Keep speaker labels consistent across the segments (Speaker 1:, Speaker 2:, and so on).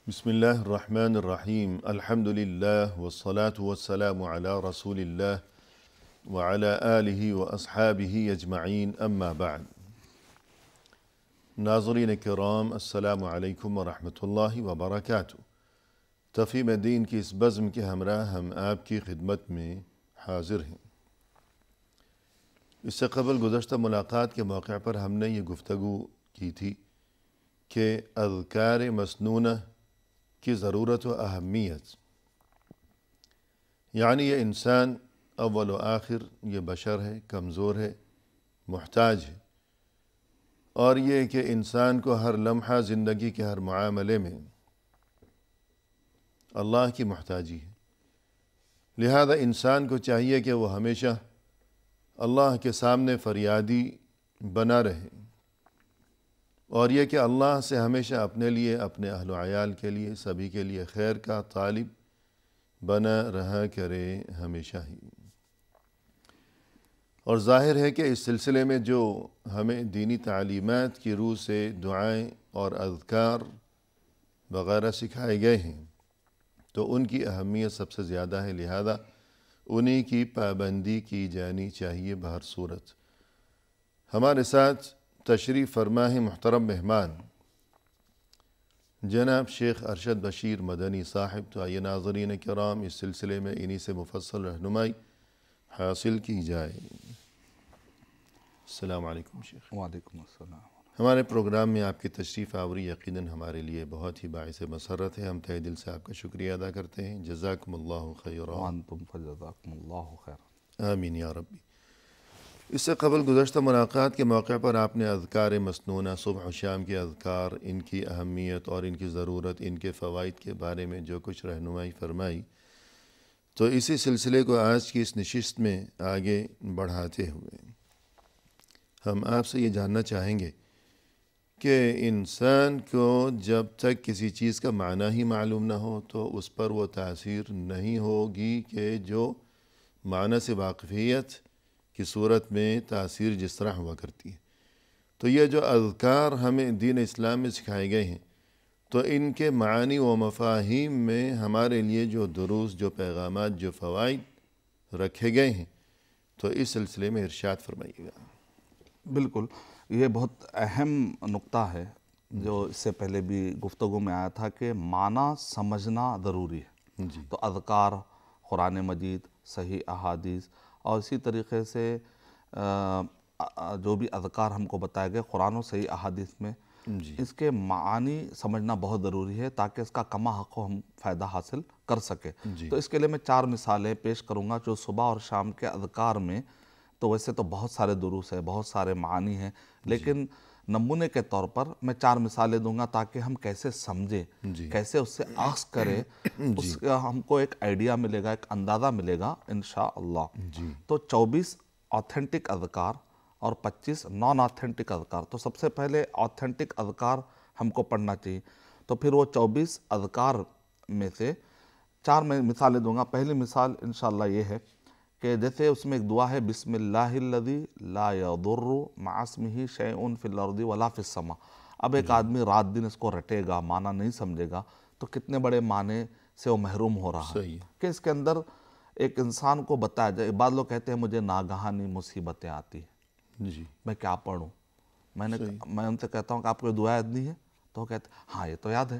Speaker 1: بسم الله الرحمن الرحيم الحمد لله والصلاة والسلام على رسول الله وعلى آله وأصحابه أجمعين أما بعد ناظرین کرام السلام علیکم ورحمۃ اللہ وبرکاتہ۔ تفہیم دین کی اس بزم کے ہمراہ ہم آپ کی خدمت میں حاضر ہیں۔ اس سے قبل گزشتہ ملاقات کے موقع پر ہم نے یہ گفتگو کی تھی کہ اذکار مسنونہ کی ضرورت و اہمیت، یعنی یہ انسان اول و آخر یہ بشر ہے، کمزور ہے، محتاج ہے، اور یہ کہ انسان کو ہر لمحہ زندگی کے ہر معاملے میں اللہ کی محتاجی ہے۔ لہذا انسان کو چاہیے کہ وہ ہمیشہ اللہ کے سامنے فریادی بنا رہے، اور یہ کہ اللہ سے ہمیشہ اپنے لیے، اپنے اہل و عیال کے لیے، سبھی کے لیے خیر کا طالب بنا رہا کرے ہمیشہ ہی۔ اور ظاہر ہے کہ اس سلسلے میں جو ہمیں دینی تعلیمات کی روح سے دعائیں اور اذکار وغیرہ سکھائے گئے ہیں تو ان کی اہمیت سب سے زیادہ ہے، لہذا انہی کی پابندی کی جانی چاہیے بہر صورت۔ ہمارے ساتھ تشریف فرما ہے محترم مہمان جناب شیخ ارشد بشیر مدنی صاحب، تو آئیے ناظرین کرام اس سلسلے میں انہی سے مفصل رہنمائی حاصل کی جائے۔ السلام علیکم شیخ۔
Speaker 2: وعلیکم السلام۔
Speaker 1: ہمارے پروگرام میں آپ کی تشریف آوری یقیناً ہمارے لیے بہت ہی باعث مسرت ہے، ہم تہہ دل سے آپ کا شکریہ ادا کرتے ہیں۔ جزاکم اللہ خیرا۔
Speaker 2: وانتم فجزاکم اللہ خیر۔
Speaker 1: آمین یا ربی۔ اس سے قبل گزشتہ ملاقات کے موقع پر آپ نے اذکار مسنونہ، صبح و شام کے اذکار، ان کی اہمیت اور ان کی ضرورت، ان کے فوائد کے بارے میں جو کچھ رہنمائی فرمائی، تو اسی سلسلے کو آج کی اس نشست میں آگے بڑھاتے ہوئے ہم آپ سے یہ جاننا چاہیں گے کہ انسان کو جب تک کسی چیز کا معنی ہی معلوم نہ ہو تو اس پر وہ تاثیر نہیں ہوگی کہ جو معنی سے واقفیت کی صورت میں تاثیر جس طرح ہوا کرتی ہے۔ تو یہ جو اذکار ہمیں دین اسلام میں سکھائے گئے ہیں تو ان کے معانی و مفاہیم میں ہمارے لیے جو دروس، جو پیغامات، جو فوائد رکھے گئے ہیں تو اس سلسلے میں ارشاد فرمائیے گا۔
Speaker 2: بالکل، یہ بہت اہم نقطہ ہے جو اس سے پہلے بھی گفتگو میں آیا تھا کہ معنی سمجھنا ضروری ہے۔
Speaker 1: جی
Speaker 2: تو اذکار، قرآن مجید، صحیح احادیث، اور اسی طریقے سے جو بھی اذکار ہم کو بتائے گئے قرآن و صحیح احادیث میں،
Speaker 1: جی
Speaker 2: اس کے معانی سمجھنا بہت ضروری ہے تاکہ اس کا کما حق ہم فائدہ حاصل کر سکے۔
Speaker 1: جی
Speaker 2: تو اس کے لیے میں 4 مثالیں پیش کروں گا جو صبح اور شام کے اذکار میں، تو ویسے تو بہت سارے دروس ہیں، بہت سارے معانی ہیں، لیکن نمونے کے طور پر میں 4 مثالیں دوں گا تاکہ ہم کیسے سمجھیں،
Speaker 1: جی
Speaker 2: کیسے اس سے آخذ کریں، اس کا ہم کو ایک آئیڈیا ملے گا، ایک اندازہ ملے گا انشاءاللہ۔
Speaker 1: جی
Speaker 2: تو 24 آتھینٹک اذکار اور 25 نان آتھینٹک اذکار۔ تو سب سے پہلے آتھینٹک اذکار ہم کو پڑھنا چاہیے، تو پھر وہ 24 اذکار میں سے 4 میں مثالیں دوں گا۔ پہلی مثال انشاءاللہ یہ ہے کہ جیسے اس میں ایک دعا ہے، بسم اللہ الذی لا یضر مع اسمہ شیء فی الارض ولا فی السماء۔ اب ایک آدمی رات دن اس کو رٹے گا، معنی نہیں سمجھے گا تو کتنے بڑے معنی سے وہ محروم ہو رہا ہے
Speaker 1: صحیح
Speaker 2: کہ اس کے اندر ایک انسان کو بتایا جائے۔ بعض لوگ کہتے ہیں مجھے ناگہانی مصیبتیں آتی ہیں،
Speaker 1: جی
Speaker 2: میں کیا پڑھوں؟ میں ان سے کہتا ہوں کہ آپ کو یہ دعا یاد نہیں ہے؟ تو وہ کہتے ہیں ہاں یہ تو یاد ہے۔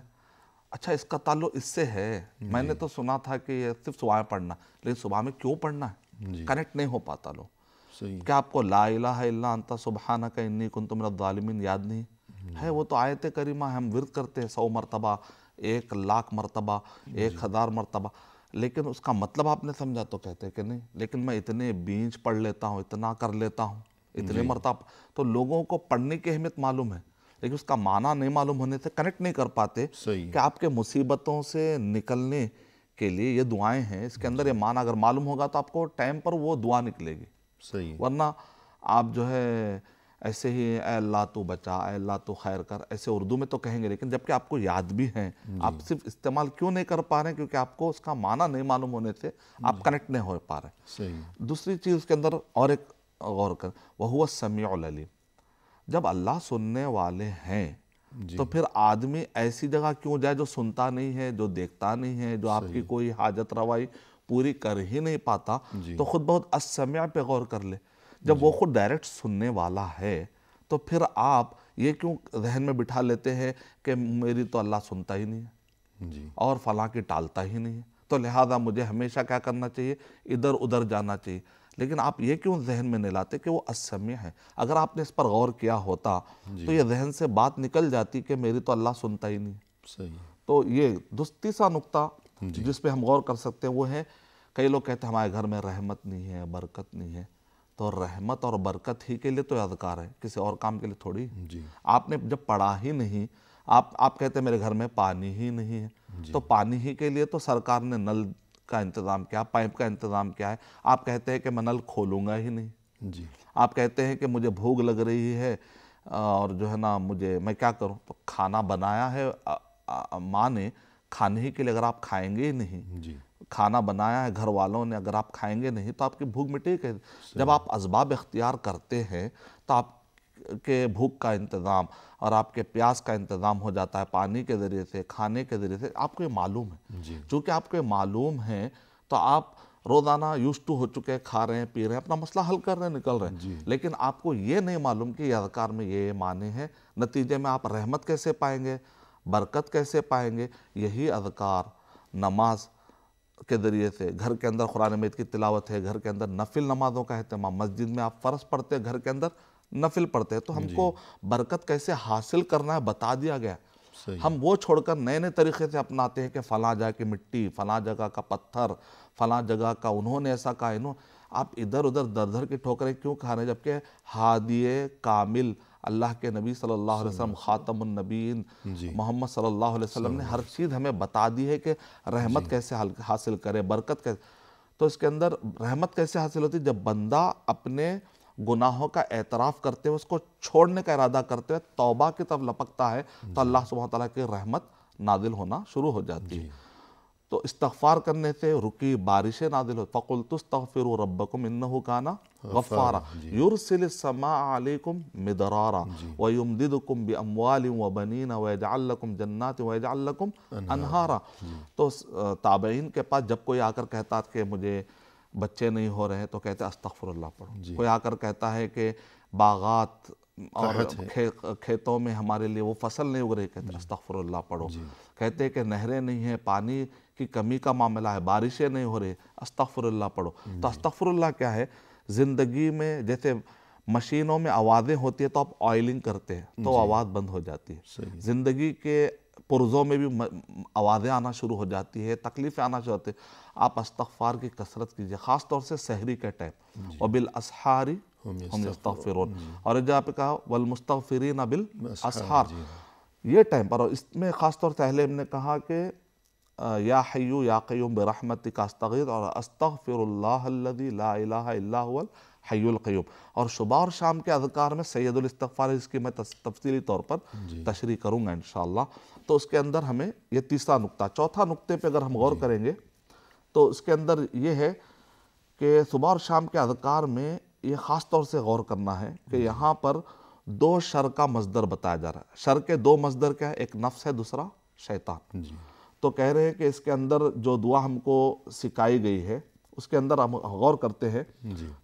Speaker 2: اچھا، اس کا تعلق اس سے ہے؟ میں نے تو سنا تھا کہ یہ صرف صبح میں پڑھنا، لیکن صبح میں کیوں پڑھنا ہے؟
Speaker 1: جی
Speaker 2: کنیکٹ نہیں ہو پاتا لوگ۔
Speaker 1: صحیح
Speaker 2: کیا آپ کو لا الہ الا انت سبحانک انی کنت من الظالمین یاد نہیں ہے؟ وہ تو آیت کریمہ ہم ورد کرتے ہیں 100 مرتبہ، 1,00,000 مرتبہ، 1,000 مرتبہ، لیکن اس کا مطلب آپ نے سمجھا؟ تو کہتے ہیں کہ نہیں، لیکن میں اتنے بیچ پڑھ لیتا ہوں، اتنا کر لیتا ہوں، اتنے مرتبہ۔ تو لوگوں کو پڑھنے کی اہمیت معلوم ہے لیکن اس کا معنی نہیں معلوم ہونے سے کنیکٹ نہیں کر پاتے
Speaker 1: صحیح
Speaker 2: کہ آپ کے مصیبتوں سے نکلنے کے لیے یہ دعائیں ہیں، اس کے اندر یہ معنی اگر معلوم ہوگا تو آپ کو ٹائم پر وہ دعا نکلے گی۔
Speaker 1: صحیح
Speaker 2: ورنہ آپ جو ہے ایسے ہی اے اللہ تو بچا، اے اللہ تو خیر کر، ایسے اردو میں تو کہیں گے، لیکن جبکہ آپ کو یاد بھی ہیں، آپ صرف استعمال کیوں نہیں کر پا رہے ہیں؟ کیونکہ آپ کو اس کا معنی نہیں معلوم ہونے سے آپ کنیکٹ نہیں ہو پا رہے۔
Speaker 1: صحیح
Speaker 2: دوسری چیز اس کے اندر اور ایک غور کر، وَهُوَ السَّمِيعُ الْعَلِيمُ، جب اللہ سننے والے ہیں تو پھر آدمی ایسی جگہ کیوں جائے جو سنتا نہیں ہے، جو دیکھتا نہیں ہے، جو آپ کی کوئی حاجت روائی پوری کر ہی نہیں پاتا، تو خود بہت السمع پہ غور کر لے۔ جب وہ خود ڈائریکٹ سننے والا ہے تو پھر آپ یہ کیوں ذہن میں بٹھا لیتے ہیں کہ میری تو اللہ سنتا ہی نہیں ہے اور فلاں کی ٹالتا ہی نہیں ہے، تو لہٰذا مجھے ہمیشہ کیا کرنا چاہیے، ادھر ادھر جانا چاہیے۔ لیکن آپ یہ کیوں ذہن میں نہیں لاتے کہ وہ السمیع ہے؟ اگر آپ نے اس پر غور کیا ہوتا تو یہ ذہن سے بات نکل جاتی کہ میری تو اللہ سنتا ہی نہیں ہے۔
Speaker 1: صحیح۔
Speaker 2: تو یہ تیسرا نقطہ جس پہ ہم غور کر سکتے ہیں وہ ہے، کئی لوگ کہتے ہیں ہمارے گھر میں رحمت نہیں ہے، برکت نہیں ہے، تو رحمت اور برکت ہی کے لیے تو اذکار ہے، کسی اور کام کے لیے تھوڑی۔ آپ نے جب پڑھا ہی نہیں، آپ کہتے ہیں میرے گھر میں پانی ہی نہیں ہے، تو پانی ہی کے لیے تو سرکار نے نل کا انتظام کیا، پائپ کا انتظام کیا ہے۔ آپ کہتے ہیں کہ میں نل کھولوں گا ہی نہیں، آپ کہتے ہیں کہ مجھے بھوک لگ رہی ہے اور جو ہے نا میں کیا کروں، تو کھانا بنایا ہے ماں نے کھانے ہی کے لیے، اگر آپ کھائیں گے ہی نہیں، کھانا بنایا ہے گھر والوں نے، اگر آپ کھائیں گے نہیں تو آپ کی بھوک مٹے گی۔ جب آپ اسباب اختیار کرتے ہیں تو آپ کے بھوک کا انتظام اور آپ کے پیاس کا انتظام ہو جاتا ہے، پانی کے ذریعے سے، کھانے کے ذریعے سے۔ آپ کو یہ معلوم ہے، چونکہ آپ کو یہ معلوم ہے تو آپ روزانہ یوزڈ ٹو ہو چکے، کھا رہے ہیں، پی رہے ہیں، اپنا مسئلہ حل کر رہے ہیں، نکل رہے ہیں۔ لیکن آپ کو یہ نہیں معلوم کہ یہ اذکار میں یہ معنی ہے، نتیجے میں آپ رحمت کیسے پائیں گے، برکت کیسے پائیں گے۔ یہی اذکار نماز کے ذریعے سے، گھر کے اندر قرآن مجید کی تلاوت ہے، گھر کے اندر نفل نمازوں کا اہتمام، مسجد میں آپ فرض پڑھتے ہیں، گھر کے اندر نفل پڑھتے ہیں، تو ہم کو برکت کیسے حاصل کرنا ہے بتا دیا گیا۔ ہم وہ چھوڑ کر نئے نئے طریقے سے اپناتے ہیں کہ فلاں جگہ کی مٹی، فلاں جگہ کا پتھر، فلاں جگہ کا انہوں نے ایسا کہا، آپ ادھر ادھر در در کی ٹھوکریں کیوں کھا رہے ہیں، جبکہ ہادی کامل اللہ کے نبی صلی اللہ علیہ وسلم، خاتم النبیین محمد صلی اللہ علیہ وسلم نے ہر چیز ہمیں بتا دی ہے کہ رحمت کیسے حاصل کرے، برکت کیسے۔ تو اس کے اندر رحمت کیسے حاصل ہوتی ہے، جب بندہ اپنے گناہوں کا اعتراف کرتے ہوئے، اس کو چھوڑنے کا ارادہ کرتے ہوئے توبہ کی طرف لپکتا ہے، تو اللہ سبحانہ تعالیٰ کی رحمت نازل ہونا شروع ہو جاتی ہے۔ تو استغفار کرنے سے رکی بارشیں نازل ہو، فَقُلْتُ اسْتَغْفِرُوا رَبَّكُمْ إِنَّهُ كَانَ غَفَّارًا يُرْسِلِ السَّمَاءَ عَلَيْكُمْ مِدْرَارًا وَيُمْدِدْكُمْ بِأَمْوَالٍ وَبَنِينَ وَيَجْعَلْ لَكُمْ جَنَّاتٍ وَيَجْعَلْ لَكُمْ أَنْهَارًا۔ تو تابعین کے پاس جب کوئی آ کر کہتا کہ مجھے بچے نہیں ہو رہے ہیں تو کہتے استغفر اللہ پڑھو۔ کوئی آ کر کہتا ہے کہ باغات اور کھیتوں میں ہمارے لیے وہ فصل نہیں اگ رہی، کہتے استغفر اللہ پڑھو۔ کہتے کہ نہریں نہیں ہیں، پانی کی کمی کا معاملہ ہے، بارشیں نہیں ہو رہی، استغفر اللہ پڑھو۔ تو استغفر اللہ کیا ہے، زندگی میں جیسے مشینوں میں آوازیں ہوتی ہیں تو آپ آئلنگ کرتے ہیں تو آواز بند ہو جاتی ہے، زندگی کے پرزوں میں بھی آوازیں آنا شروع ہو جاتی ہے، تکلیفیں آنا شروع ہوتی ہیں۔ آپ استغفار کی کثرت کیجئے، خاص طور سے سحری کے ٹائم، وَبِالْأَسْحَارِ هُمْ يَسْتَغْفِرُونَ، اور جہاں پہ کہا وَالْمُسْتَغْفِرِينَ بِالْأَسْحَارِ، یہ ٹائم پر۔ اور اس میں خاص طور سے اہل علم نے کہا کہ یا حیو یا قیوم برحمتک استغیث، اور استغفر اللہ الذی لا الہ الا هو الحی القیوم۔ اور صبح اور شام کے اذکار میں سید الاستغفار، اس کی میں تفصیلی طور پر تشریح کروں گا انشاءاللہ۔ تو اس کے اندر ہمیں یہ تیسرا نقطہ، چوتھا نقطے پہ اگر ہم غور کریں گے تو اس کے اندر یہ ہے کہ صبح اور شام کے اذکار میں یہ خاص طور سے غور کرنا ہے کہ یہاں پر دو شر کا مصدر بتایا جا رہا ہے۔ شر کے دو مصدر کیا ہے، ایک نفس ہے، دوسرا شیطان۔ تو کہہ رہے ہیں کہ اس کے اندر جو دعا ہم کو سکھائی گئی ہے اس کے اندر ہم غور کرتے ہیں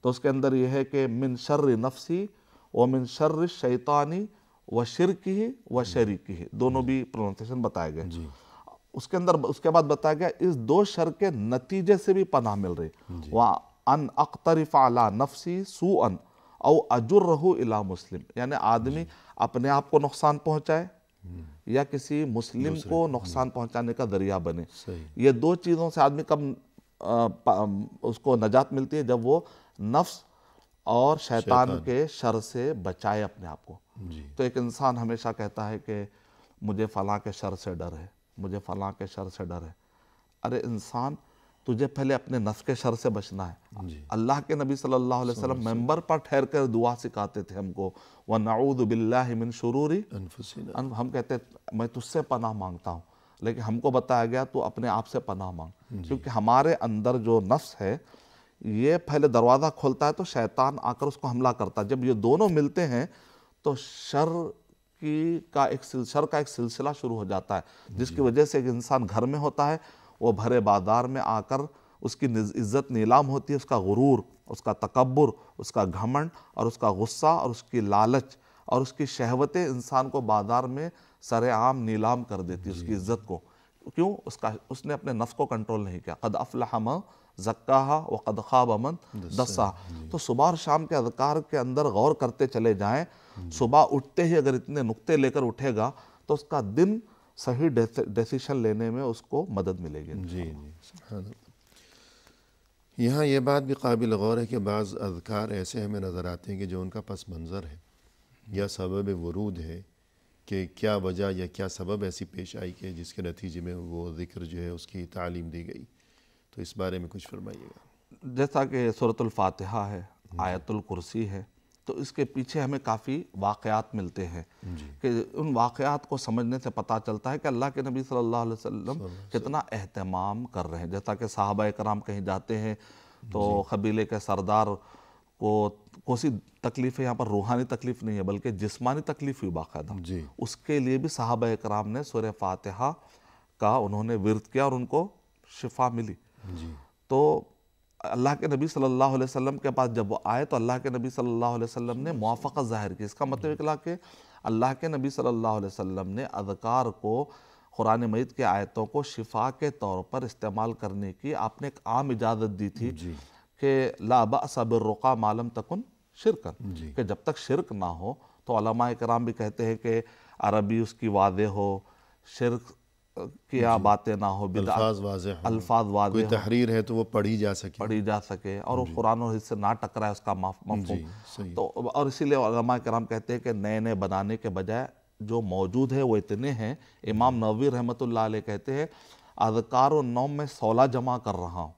Speaker 2: تو اس کے اندر یہ ہے کہ من شر نفسی ومن شر الشیطانی وشرکہ وشریکہ، دونوں بھی پروننسیشن بتائے گئے۔ اس کے اندر اس کے بعد بتایا گیا اس دو شر کے نتیجے سے بھی پناہ مل رہی، وَأَنْ أَقْتَرِفَ عَلَى نَفْسِي سُوءًا أَوْ أَجُرَّهُ إِلَى مسلم، یعنی آدمی اپنے آپ کو نقصان پہنچائے یا کسی مسلم کو نقصان پہنچانے کا ذریعہ بنے۔ یہ دو چیزوں سے آدمی کب اس کو نجات ملتی ہے، جب وہ نفس اور شیطان کے شر سے بچائے اپنے آپ کو۔ تو ایک انسان ہمیشہ کہتا ہے کہ مجھے فلاں کے شر سے ڈر ہے، مجھے فلاں کے شر سے ڈر ہے۔ ارے انسان، تجھے پہلے اپنے نفس کے شر سے بچنا ہے۔ اللہ کے نبی صلی اللہ علیہ وسلم ممبر پر ٹھہر کر دعا سکھاتے تھے ہم کو، وَنَعُوذُ بِاللَّهِ مِن شُرُورِ أَنفُسِنَا، ہم کہتے میں تجھ سے پناہ مانگتا ہوں، لیکن ہم کو بتایا گیا تو اپنے آپ سے پناہ مانگ، کیونکہ ہمارے اندر جو نفس ہے یہ پہلے دروازہ کھولتا ہے تو شیطان آ کر اس کو حملہ کرتا ہے۔ جب یہ دونوں ملتے ہیں تو شر کا ایک شر کا ایک سلسلہ شروع ہو جاتا ہے، جس کی وجہ سے ایک انسان گھر میں ہوتا ہے، وہ بھرے بازار میں آ کر اس کی عزت نیلام ہوتی ہے، اس کا غرور، اس کا تکبر، اس کا گھمنڈ اور اس کا غصہ اور اس کی لالچ اور اس کی شہوتیں انسان کو بازار میں سر عام نیلام کر دیتی اس کی عزت کو. کیوں؟ اس نے اپنے نفس کو کنٹرول نہیں کیا. قد افلح من زکاہا وقد خاب من دساہا. تو صبح اور شام کے اذکار کے اندر غور کرتے چلے جائیں. صبح اٹھتے ہی اگر اتنے نقطے لے کر اٹھے گا تو اس کا دن صحیح ڈیسیشن لینے میں اس کو مدد ملے گی.
Speaker 1: جی سبحان اللہ. یہاں یہ بات بھی قابل غور ہے کہ بعض اذکار ایسے ہمیں نظر آتے ہیں کہ جو ان کا پس منظر ہے یا سبب ورود ہے، کہ کیا وجہ یا کیا سبب ایسی پیش آئی کہ جس کے نتیجے میں وہ ذکر جو ہے اس کی تعلیم دی گئی. تو اس بارے میں کچھ فرمائیے گا.
Speaker 2: جیسا کہ سورۃ الفاتحہ ہے، آیت الکرسی ہے، تو اس کے پیچھے ہمیں کافی واقعات ملتے ہیں کہ ان واقعات کو سمجھنے سے پتہ چلتا ہے کہ اللہ کے نبی صلی اللہ علیہ وسلم کتنا اہتمام کر رہے ہیں. جیسا کہ صحابہ کرام کہیں جاتے ہیں تو قبیلے کے سردار کو کوئی تکلیف ہے، یہاں پر روحانی تکلیف نہیں ہے بلکہ جسمانی تکلیف ہوئی باقاعدہ، اس کے لیے بھی صحابہ کرام نے سورہ فاتحہ کا انہوں نے ورد کیا اور ان کو شفا ملی. تو اللہ کے نبی صلی اللہ علیہ وسلم کے پاس جب وہ آئے تو اللہ کے نبی صلی اللہ علیہ وسلم نے موافقت ظاہر کی. اس کا مطلب نکلا کہ اللہ کے نبی صلی اللہ علیہ وسلم نے اذکار کو، قرآن مجید کے آیتوں کو شفا کے طور پر استعمال کرنے کی آپ نے ایک عام اجازت دی تھی کہ لا بأس بالرقیٰ ما لم تکن شرکن، کہ جب تک شرک نہ ہو. تو علماء کرام بھی کہتے ہیں کہ عربی اس کی واضح ہو، شرک کیا باتیں نہ ہو،
Speaker 1: الفاظ واضح ہوں،
Speaker 2: الفاظ واضح
Speaker 1: کوئی تحریر ہے تو وہ پڑھی جا سکے
Speaker 2: اور قرآن اور حدیث سے نہ ٹکرائے اس کا مفہوم. تو اور اسی لیے علماء کرام کہتے ہیں کہ نئے نئے بنانے کے بجائے جو موجود ہے وہ اتنے ہیں. امام نووی رحمۃ اللہ علیہ کہتے ہیں اذکار و نوم میں 16 جمع کر رہا ہوں،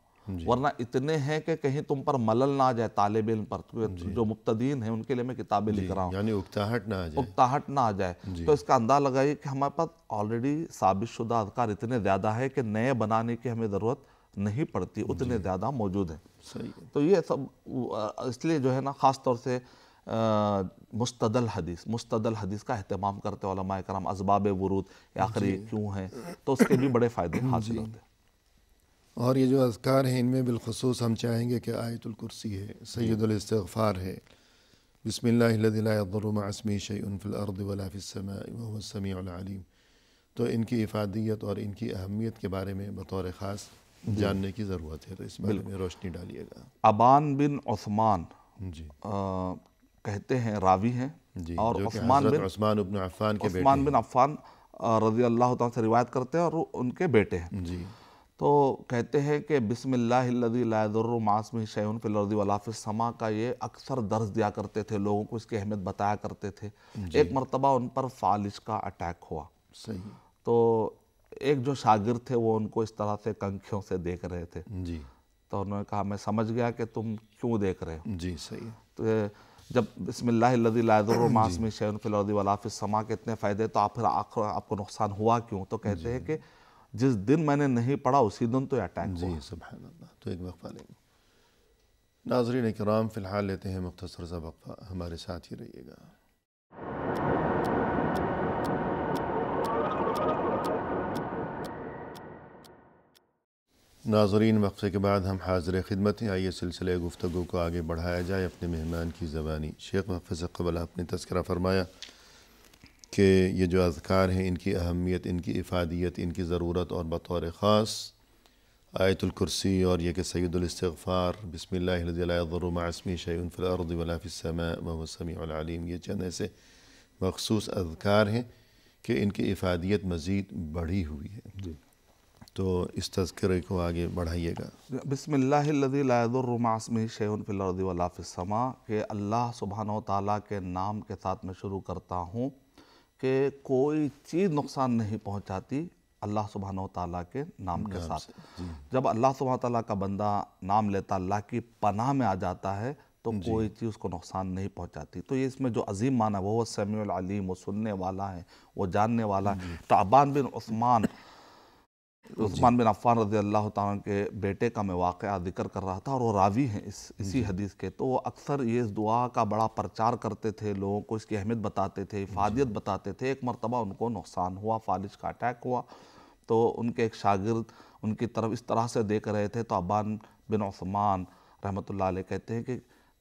Speaker 2: ورنہ اتنے ہیں کہ کہیں تم پر ملل نہ آ جائے طالب علم پر. جو مبتدئین ہیں ان کے لیے میں کتابیں لکھ رہا ہوں،
Speaker 1: یعنی اکتاہٹ نہ آ جائے.
Speaker 2: تو اس کا اندازہ لگائیے کہ ہمارے پاس آلریڈی ثابت شدہ اذکار اتنے زیادہ ہے کہ نئے بنانے کی ہمیں ضرورت نہیں پڑتی، اتنے زیادہ موجود ہیں. تو یہ سب اس لیے جو ہے نا خاص طور سے مستدل حدیث کا اہتمام کرتے علماء کرام. اسباب ورود آخری کیوں ہیں تو اس کے بھی بڑے فائدے حاصل ہوتے ہیں.
Speaker 1: اور یہ جو اذکار ہیں ان میں بالخصوص ہم چاہیں گے کہ آیت الکرسی ہے، سید الاستغفار ہے، بسم اللہ الذی لا یضر مع اسمہ شیء فی الارض ولا فی السماء وهو السمیع العلیم. تو ان کی افادیت اور ان کی اہمیت کے بارے میں بطور خاص جاننے کی ضرورت ہے، تو اس بارے میں روشنی ڈالیے گا.
Speaker 2: ابان بن عثمان کہتے ہیں راوی ہیں، اور
Speaker 1: عثمان بن عفان کے بیٹے،
Speaker 2: عثمان بن عفان رضی اللہ تعالیٰ سے روایت کرتے ہیں اور ان کے بیٹے ہیں. تو کہتے ہیں کہ بسم اللہ الذی لا یضر مع اسمہ شیء فی الارض ولا فی السماء کا یہ اکثر درس دیا کرتے تھے، لوگوں کو اس کی اہمیت بتایا کرتے تھے. ایک مرتبہ ان پر فالج کا اٹیک ہوا. تو ایک جو شاگرد تھے وہ ان کو اس طرح سے کنکھیوں سے دیکھ رہے تھے. تو انہوں نے کہا میں سمجھ گیا کہ تم کیوں دیکھ رہے ہو. تو جب بسم اللہ الذی لا یضر مع اسمہ شیء فی الارض ولا فی السماء کے اتنے فائدے تو آپ کو نقصان ہوا کیوں؟ تو کہتے ہیں کہ جس دن میں نے نہیں پڑھا اسی دن تو اٹیک ہوا.
Speaker 1: سبحان اللہ. تو ایک وقفہ لیں گے. ناظرین کرام فی الحال لیتے ہیں مختصر سا وقفہ، ہمارے ساتھ ہی رہیے گا. ناظرین وقفے کے بعد ہم حاضر خدمت ہیں. آئیے سلسلے گفتگو کو آگے بڑھایا جائے اپنے مہمان کی زبانی. شیخ وقفے سے قبل آپ نے تذکرہ فرمایا کہ یہ جو اذکار ہیں ان کی اہمیت، ان کی افادیت، ان کی ضرورت، اور بطور خاص آیت الکرسی اور یہ کہ سید الاستغفار، بسم اللہ الذی لا یضر مع اسمہ شیء فی الارض ولا فی السماء وهو السمیع العلیم، یہ چند ایسے مخصوص اذکار ہیں کہ ان کی افادیت مزید بڑھی ہوئی ہے. تو اس تذکرے کو آگے بڑھائیے گا.
Speaker 2: بسم اللہ الذی لا یضر مع اسمہ شیء فی الارض ولا فی السماء، کہ اللہ سبحانہ و تعالیٰ کے نام کے ساتھ میں شروع کرتا ہوں کہ کوئی چیز نقصان نہیں پہنچاتی اللہ سبحانہ و تعالیٰ کے نام کے ساتھ. جب اللہ سبحانہ و تعالیٰ کا بندہ نام لیتا، اللہ کی پناہ میں آ جاتا ہے تو کوئی چیز اس کو نقصان نہیں پہنچاتی. تو یہ اس میں جو عظیم معنی ہے وہ السمیع العلیم، وہ سننے والا ہے، وہ جاننے والا ہے. تو ابان بن عثمان عثمان بن عفان رضی اللہ تعالیٰ کے بیٹے کا میں واقعہ ذکر کر رہا تھا، اور وہ راوی ہیں اسی حدیث کے، تو وہ اکثر یہ اس دعا کا بڑا پرچار کرتے تھے، لوگوں کو اس کی اہمیت بتاتے تھے، افادیت بتاتے تھے۔ ایک مرتبہ ان کو نقصان ہوا، فالج کا اٹیک ہوا، تو ان کے ایک شاگرد ان کی طرف اس طرح سے دیکھ رہے تھے، تو ابان بن عثمان رحمۃ اللہ علیہ کہتے ہیں کہ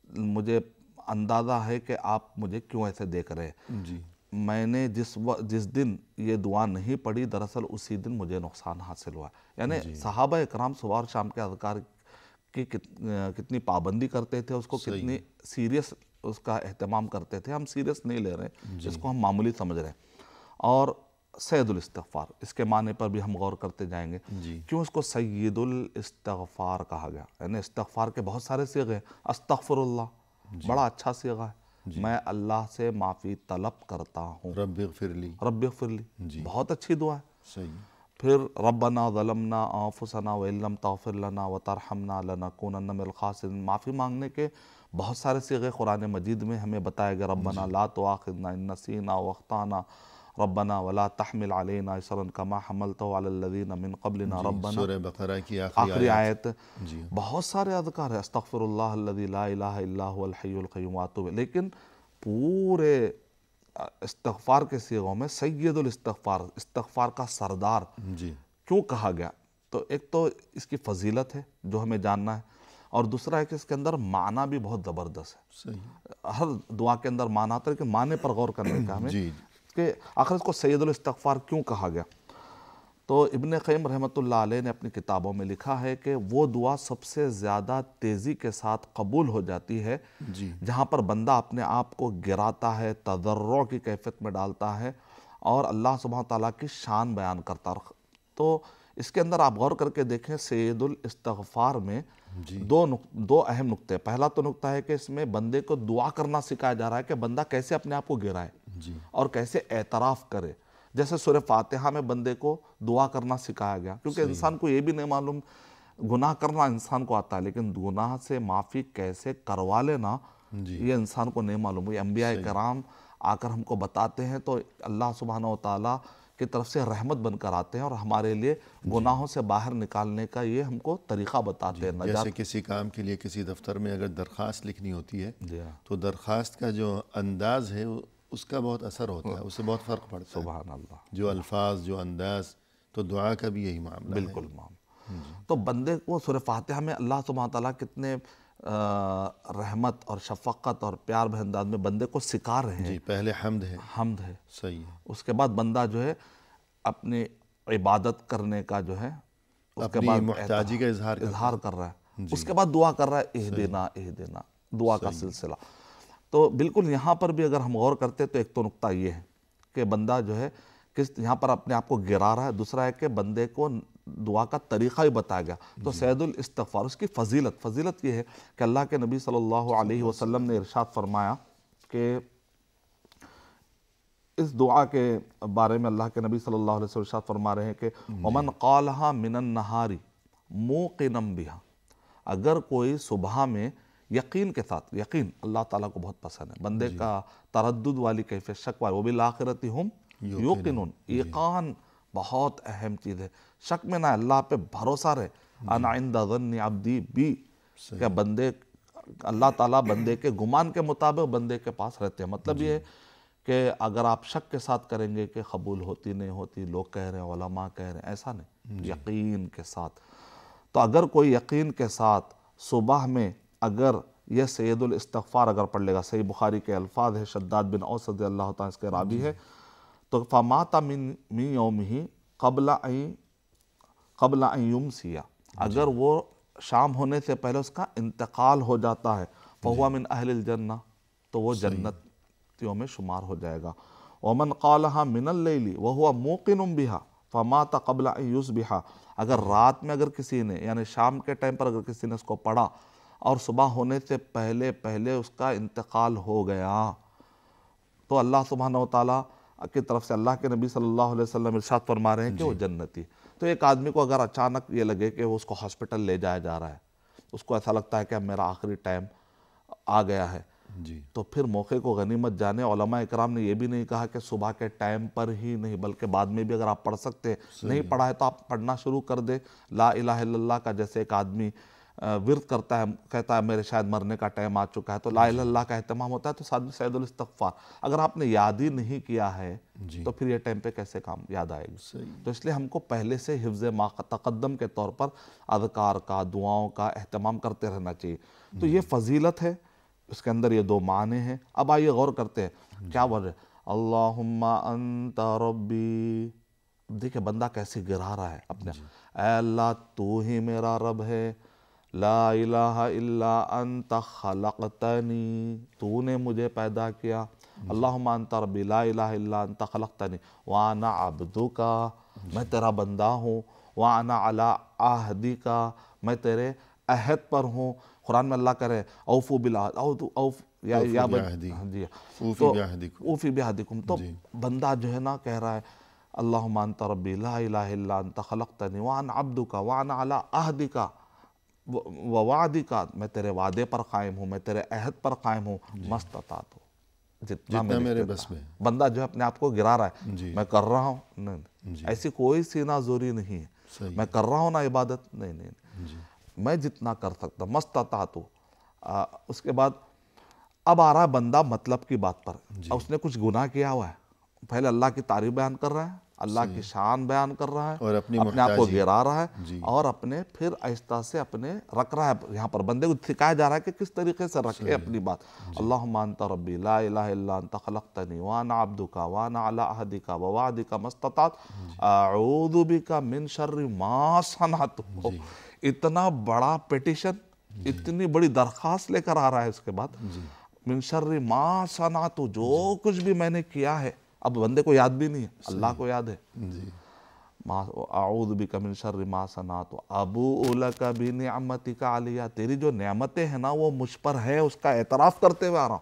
Speaker 2: مجھے اندازہ ہے کہ آپ مجھے کیوں ایسے دیکھ رہے ہیں،
Speaker 1: جی
Speaker 2: میں نے جس دن یہ دعا نہیں پڑھی، دراصل اسی دن مجھے نقصان حاصل ہوا۔ یعنی صحابہ اکرام صبح اور شام کے اذکار کی کتنی پابندی کرتے تھے، اس کو کتنی سیریس اس کا اہتمام کرتے تھے۔ ہم سیریس نہیں لے رہے ہیں، اس کو ہم معمولی سمجھ رہے ہیں۔ اور سید الاستغفار، اس کے معنی پر بھی ہم غور کرتے جائیں گے، کیوں اس کو سید الاستغفار کہا گیا؟ یعنی استغفار کے بہت سارے صیغے ہیں۔ استغفر اللہ بڑا اچھا صیغہ ہے، میں اللہ سے معافی طلب کرتا ہوں،
Speaker 1: رب اغفر لی،
Speaker 2: رب اغفر لی، بہت اچھی دعا ہے۔
Speaker 1: صحیح۔
Speaker 2: پھر ربنا ظلمنا انفسنا وان لم تغفر لنا وترحمنا لنکونن من الخاسرین، معافی مانگنے کے بہت سارے صیغے قرآن مجید میں ہمیں بتایا گیا۔ ربنا لا تؤاخذنا ان نسینا واخطانا، ربنا ولا تحمل علینا اصرا کما حملته علی الذین من قبلنا، ربنا،
Speaker 1: سورہ بقرہ کی
Speaker 2: آخری آیت۔ بہت سارے اذکار ہیں، استغفر اللہ الذی لا الہ الا هو الحی القیوم واتوب الیہ، لیکن پورے استغفار کے صیغوں میں سید الاستغفار، استغفار کا سردار کیوں کہا گیا؟ تو ایک تو اس کی فضیلت ہے جو ہمیں جاننا ہے، اور دوسرا ہے کہ اس کے اندر معنی بھی بہت زبردست ہے۔ ہر دعا کے اندر معنی آتا ہے کہ معنی پر غور کرنے کا ہمیں، کہ آخر اس کو سید الاستغفار کیوں کہا گیا؟ تو ابن قیم رحمۃ اللہ علیہ نے اپنی کتابوں میں لکھا ہے کہ وہ دعا سب سے زیادہ تیزی کے ساتھ قبول ہو جاتی ہے جہاں پر بندہ اپنے آپ کو گراتا ہے، تضرع کی کیفیت میں ڈالتا ہے، اور اللہ سبحانہ تعالیٰ کی شان بیان کرتا ہے۔ تو اس کے اندر آپ غور کر کے دیکھیں، سید الاستغفار میں دو اہم نقطے۔ پہلا تو نقطہ ہے کہ اس میں بندے کو دعا کرنا سکھایا جا رہا ہے کہ بندہ کیسے اپنے آپ کو گرائے اور کیسے اعتراف کرے۔ جیسے سورہ فاتحہ میں بندے کو دعا کرنا سکھایا گیا، کیونکہ انسان کو یہ بھی نہیں معلوم، گناہ کرنا انسان کو آتا ہے لیکن گناہ سے معافی کیسے کروا لینا یہ انسان کو نہیں معلوم۔ یہ انبیاء کرام آ کر ہم کو بتاتے ہیں، تو اللہ سبحانہ و تعالیٰ کی طرف سے رحمت بن کر آتے ہیں اور ہمارے لیے گناہوں سے باہر نکالنے کا یہ ہم کو طریقہ بتاتے ہیں۔
Speaker 1: جیسے کسی کام کے لیے کسی دفتر میں اگر درخواست لکھنی ہوتی ہے تو درخواست کا جو انداز ہے اس کا بہت اثر ہوتا ہے، اس سے بہت فرق پڑتا ہے۔
Speaker 2: سبحان اللہ،
Speaker 1: جو الفاظ، جو انداز، تو دعا کا بھی یہی معاملہ ہے۔
Speaker 2: بالکل تو بندے کو سورہ فاتحہ میں اللہ سبحانہ تعالیٰ کتنے رحمت اور شفقت اور پیار بھرے انداز میں بندے کو سکھا رہے ہیں۔
Speaker 1: پہلے حمد ہے،
Speaker 2: حمد ہے،
Speaker 1: صحیح ہے،
Speaker 2: اس کے بعد بندہ جو ہے اپنی عبادت کرنے کا جو ہے، اس کے بعد
Speaker 1: محتاجی کا
Speaker 2: اظہار کر رہا ہے، اس کے بعد دعا کر رہا ہے، اہدنا اہدنا، دعا کا سلسلہ۔ تو بالکل یہاں پر بھی اگر ہم غور کرتے تو ایک تو نقطہ یہ ہے کہ بندہ جو ہے یہاں پر اپنے آپ کو گرا رہا ہے، دوسرا ہے کہ بندے کو دعا کا طریقہ ہی بتایا گیا۔ تو سید الاستغفار، اس کی فضیلت یہ ہے کہ اللہ کے نبی صلی اللہ علیہ وسلم نے ارشاد فرمایا کہ اس دعا کے بارے میں اللہ کے نبی صلی اللہ علیہ وسلم ارشاد فرما رہے ہیں کہ وَمَنْ قَالَهَا مِنَ النَّهَارِ مُوقِنًا بِهَا، اگر کوئی صبح میں یقین کے ساتھ، یقین اللہ تعالیٰ کو بہت پسند ہے، بندے کا تردد والی کیفیت، شک والی، وَبِالْآخِرَةِ هُمْ یوقنون، ایقان بہت اہم چیز ہے، شک میں نہ، اللہ پہ بھروسہ رہے، انا عند ظن عبدی بی، کہ بندے، اللہ تعالیٰ بندے کے گمان کے مطابق بندے کے پاس رہتے ہیں۔ مطلب یہ ہے کہ اگر آپ شک کے ساتھ کریں گے کہ قبول ہوتی نہیں ہوتی، لوگ کہہ رہے ہیں، علماء کہہ رہے ہیں، ایسا نہیں، یقین کے ساتھ۔ تو اگر کوئی یقین کے ساتھ صبح میں اگر یہ سید الاستغفار اگر پڑھ لے گا، صحیح بخاری کے الفاظ ہے، شداد بن اوس رضی اللہ تعالیٰ اس کے راوی ہے، تو فَمَاتَ مِن يَوْمِهِ قَبْلَ أَن يُمْسِيَ، اگر وہ شام ہونے سے پہلے اس کا انتقال ہو جاتا ہے، فَهُوَ مِنْ أَهْلِ الْجَنَّةِ، تو وہ جنتیوں میں شمار ہو جائے گا۔ وَمَنْ قَالَهَا مِنَ اللَّيْلِ وَهُوَ مُوقِنٌ بِهَا فَمَاتَ قَبْلَ أَن يُصْبِحَ، اگر رات میں اگر کسی نے، یعنی شام کے ٹائم پر اگر کسی نے اس کو پڑھا اور صبح ہونے سے پہلے اس کا انتقال ہو گیا، تو اللہ سبحانہ وتعالیٰ کی طرف سے اللہ کے نبی صلی اللہ علیہ وسلم ارشاد فرما رہے ہیں کہ وہ جنتی۔ تو ایک آدمی کو اگر اچانک یہ لگے کہ وہ اس کو ہاسپٹل لے جایا جا رہا ہے، اس کو ایسا لگتا ہے کہ اب میرا آخری ٹائم آ گیا ہے،
Speaker 1: جی
Speaker 2: تو پھر موقع کو غنیمت جانے. علماء اکرام نے یہ بھی نہیں کہا کہ صبح کے ٹائم پر ہی نہیں، بلکہ بعد میں بھی اگر آپ پڑھ سکتے نہیں پڑھا ہے تو آپ پڑھنا شروع کر دیں. لا الہ الا اللہ کا جیسے ایک آدمی ورد کرتا ہے، کہتا ہے میرے شاید مرنے کا ٹائم آ چکا ہے، تو لا الہ الا اللہ کا اہتمام ہوتا ہے. تو ساتھ میں سید الاستغفار اگر آپ نے یاد ہی نہیں کیا ہے تو پھر یہ ٹائم پہ کیسے کام یاد آئے گی؟ تو اس لیے ہم کو پہلے سے حفظ ما تقدم کے طور پر اذکار کا، دعاؤں کا اہتمام کرتے رہنا چاہیے. تو یہ فضیلت ہے، اس کے اندر یہ دو معنی ہیں. اب آئیے غور کرتے ہیں کیا وجہ. اللہم انت ربی، دیکھیں بندہ کیسے گرا رہا ہے اپنے، اے اللہ تو ہی میرا رب ہے. لا الہ الا انت خلقتنی، تو نے مجھے پیدا کیا. اللہم انت ربی لا الہ الا انت خلقتنی وانا عبدک، میں تیرا بندہ ہوں. وانا علی عہدک، میں تیرے عہد پر ہوں. قرآن میں اللہ کرے اوفو بالعہد، جی اوفی بعہدکم. تو بندہ جو ہے نا کہہ رہا ہے اللہم انت ربی لا الہ الا انت خلقتنی وانا عبدک وانا علی عہدک ووعدک، میں تیرے وعدے پر قائم ہوں، میں تیرے عہد پر قائم ہوں. مستطاعت ہوں، جتنا میرے بس میں. بندہ جو ہے اپنے آپ کو گرا رہا ہے، میں کر رہا ہوں. نہیں، ایسی کوئی سینہ زوری نہیں ہے. میں کر رہا ہوں نا عبادت، نہیں، میں جتنا کر سکتا مستطاعت. اس کے بعد اب آ رہا ہے بندہ مطلب کی بات پر. اس نے کچھ گناہ کیا ہوا ہے، پہلے اللہ کی تعریف بیان کر رہا ہے، اللہ کی شان بیان کر رہا ہے،
Speaker 1: اور اپنے
Speaker 2: آپ کو گرا رہا ہے، اور اپنے پھر آہستہ سے اپنے رکھ رہا ہے. یہاں پر بندے کو سکھایا جا رہا ہے کہ کس طریقے سے رکھے اپنی بات. اللہم انت ربی لا الہ الا انت خلقتنی وانا عبدک وانا علی عہدک ووعدک مستطعت اعوذ بک من شر ما صنعت. اتنا بڑا پیٹیشن، اتنی بڑی درخواست لے کر آ رہا ہے. اس کے بعد من شر ما صنعت، جو کچھ بھی میں نے کیا ہے. اب بندے کو یاد بھی نہیں ہے، اللہ کو یاد ہے. اعوذ بک من شر ما صنعت ابوء لک بنعمتک علی، تیری جو نعمتیں ہیں نا وہ مجھ پر ہے، اس کا اعتراف کرتے ہوئے آ رہا ہوں.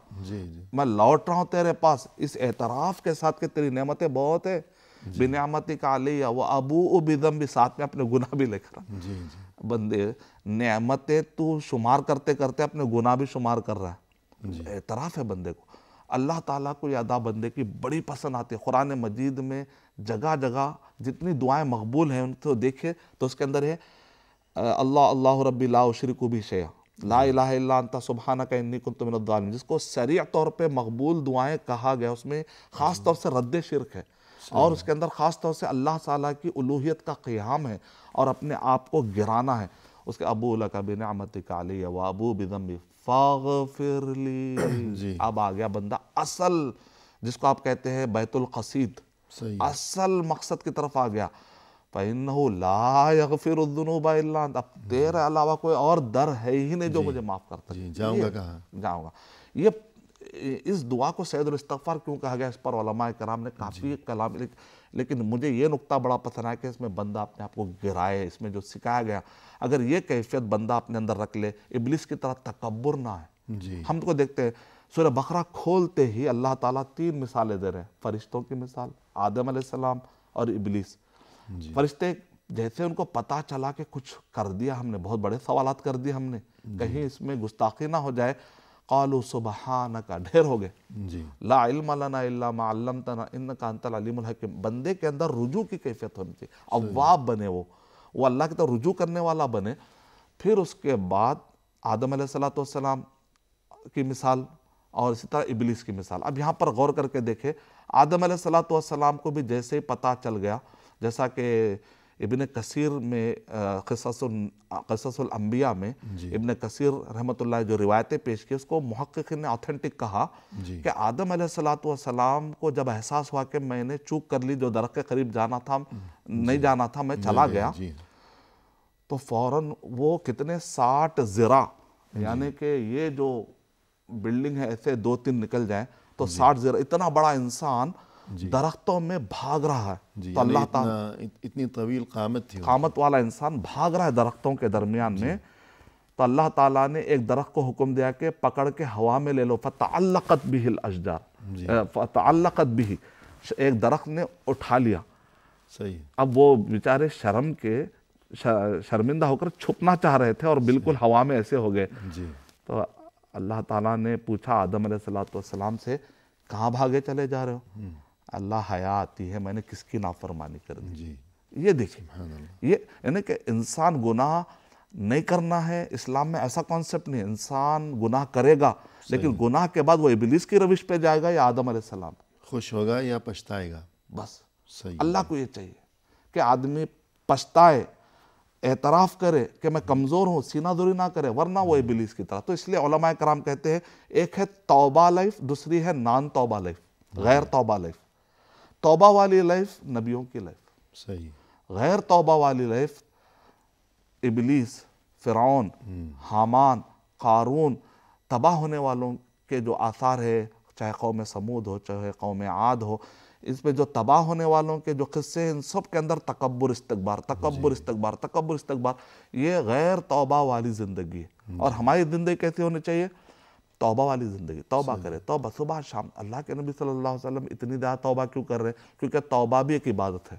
Speaker 2: میں لوٹ رہا ہوں تیرے پاس اس اعتراف کے ساتھ کہ تیری نعمتیں بہت ہیں. بنعمتک علی وابوء بذنبی، ساتھ میں اپنے گناہ بھی لے کر. بندے نعمتیں تو شمار کرتے کرتے اپنے گناہ بھی شمار کر رہا ہے. اعتراف ہے بندے کو. اللہ تعالیٰ کو یہ ادا بندے کی بڑی پسند آتی ہے. قرآن مجید میں جگہ جگہ جتنی دعائیں مقبول ہیں ان کو دیکھیں تو اس کے اندر ہے اللہ ربی لا اشرک بہ شیئا، لا الہ الا انت سبحانک انی کنت من الظالمین. جس کو سریع طور پہ مقبول دعائیں کہا گیا اس میں خاص طور سے رد شرک ہے، اور اس کے اندر خاص طور سے اللہ تعالیٰ کی الوہیت کا قیام ہے اور اپنے آپ کو گرانا ہے. اس کے ابوء لک بنعمتک علی وابوء بذنبی فاغفر لی. اب آ گیا بندہ اصل جس کو آپ کہتے ہیں بیت القصید، اصل مقصد کی طرف آ گیا. فَإِنَّهُ لَا يَغْفِرُ الذُّنُوبَ إِلَّا أَنْتَ، اب تیرے علاوہ کوئی اور در ہے ہی نہیں جو مجھے معاف کرتا ہے.
Speaker 1: جاؤں گا کہاں؟
Speaker 2: جاؤں گا. یہ اس دعا کو سید الاستغفار کیوں کہا گیا، اس پر علماء کرام نے کافی کلام، لیکن مجھے یہ نقطہ بڑا پسند ہے کہ اس میں بندہ اپنے آپ کو گرائے. اس میں جو سکھایا گیا اگر یہ کیفیت بندہ اپنے اندر رکھ لے، ابلیس کی طرح تکبر نہ ہے. ہم کو دیکھتے ہیں سورہ بقرہ کھولتے ہی اللہ تعالیٰ 3 مثالیں دے رہے ہیں. فرشتوں کی مثال، آدم علیہ السلام اور ابلیس. فرشتے جیسے ان کو پتا چلا کہ کچھ کر دیا ہم نے، بہت بڑے سوالات کر دیے ہم نے، کہیں اس میں گستاخی نہ ہو جائے، قالوا سبحانک، ڈھیر ہو گئے. لا علم لنا الا ما علمتنا انک انت العلیم الحکیم. بندے کے اندر رجوع کی کیفیت ہونی چاہیے، اواب بنے، وہ اللہ کی طرف رجوع کرنے والا بنے. پھر اس کے بعد آدم علیہ السلام کی مثال اور اسی طرح ابلیس کی مثال. اب یہاں پر غور کر کے دیکھیں، آدم علیہ السلام کو بھی جیسے ہی پتہ چل گیا، جیسا کہ ابن کثیر میں قصص الانبیاء میں ابن کثیر رحمۃ اللہ جو روایتیں پیش کی، اس کو محققین نے آتھینٹک کہا کہ آدم علیہ السلام کو جب احساس ہوا کہ میں نے چوک کر لی، جو درخت کے قریب جانا تھا نہیں جانا تھا، میں چلا گیا، تو فوراً وہ کتنے 60 ذراع، یعنی کہ یہ جو بلڈنگ ہے ایسے 2-3 نکل جائیں تو 60 ذراع، اتنا بڑا انسان درختوں میں بھاگ رہا ہے. تو اللہ تعالیٰ
Speaker 1: اتنی طویل
Speaker 2: قامت والا انسان بھاگ رہا ہے درختوں کے درمیان میں، تو اللہ تعالیٰ نے ایک درخت کو حکم دیا کہ پکڑ کے ہوا میں لے لو. فتعلقت به الاشجار، فتعلقت به، ایک درخت نے اٹھا لیا. اب وہ بیچارے شرمندہ ہو کر چھپنا چاہ رہے تھے اور بالکل ہوا میں ایسے ہو گئے. تو اللہ تعالیٰ نے پوچھا آدم علیہ السلام سے کہاں بھاگے چلے جا رہے ہو؟ اللہ حیا آتی ہے میں نے کس کی نافرمانی کر دی.
Speaker 1: جی
Speaker 2: یہ دیکھیں یہ یعنی کہ انسان گناہ نہیں کرنا ہے، اسلام میں ایسا کانسیپٹ نہیں ہے. انسان گناہ کرے گا لیکن گناہ کے بعد وہ ابلیس کی روش پہ جائے گا یا آدم علیہ السلام؟
Speaker 1: خوش ہوگا یا پچھتائے گا.
Speaker 2: بس
Speaker 1: صحیح.
Speaker 2: اللہ کو یہ چاہیے کہ آدمی پچھتائے، اعتراف کرے کہ میں کمزور ہوں، سینہ دوری نہ کرے، ورنہ وہ ابلیس کی طرح. تو اس لیے علماء کرام کہتے ہیں ایک ہے توبہ لائف، دوسری ہے نان توبہ لائف، غیر توبہ لائف. توبہ والی لائف نبیوں کی لائف،
Speaker 1: صحیح.
Speaker 2: غیر توبہ والی لائف ابلیس، فرعون، حامان، قارون، تباہ ہونے والوں کے جو آثار ہے، چاہے قوم سمود ہو چاہے قوم عاد ہو، اس پہ جو تباہ ہونے والوں کے جو قصے ہیں ان سب کے اندر تکبر استکبار، تکبر استکبار، تکبر استکبار. یہ غیر توبہ والی زندگی ہے. اور ہماری زندگی کیسی ہونی چاہیے؟ توبہ والی زندگی. توبہ کرے، توبہ صبح شام. اللہ کے نبی صلی اللہ علیہ وسلم اتنی زیادہ توبہ کیوں کر رہے ہیں؟ کیونکہ توبہ بھی ایک عبادت ہے،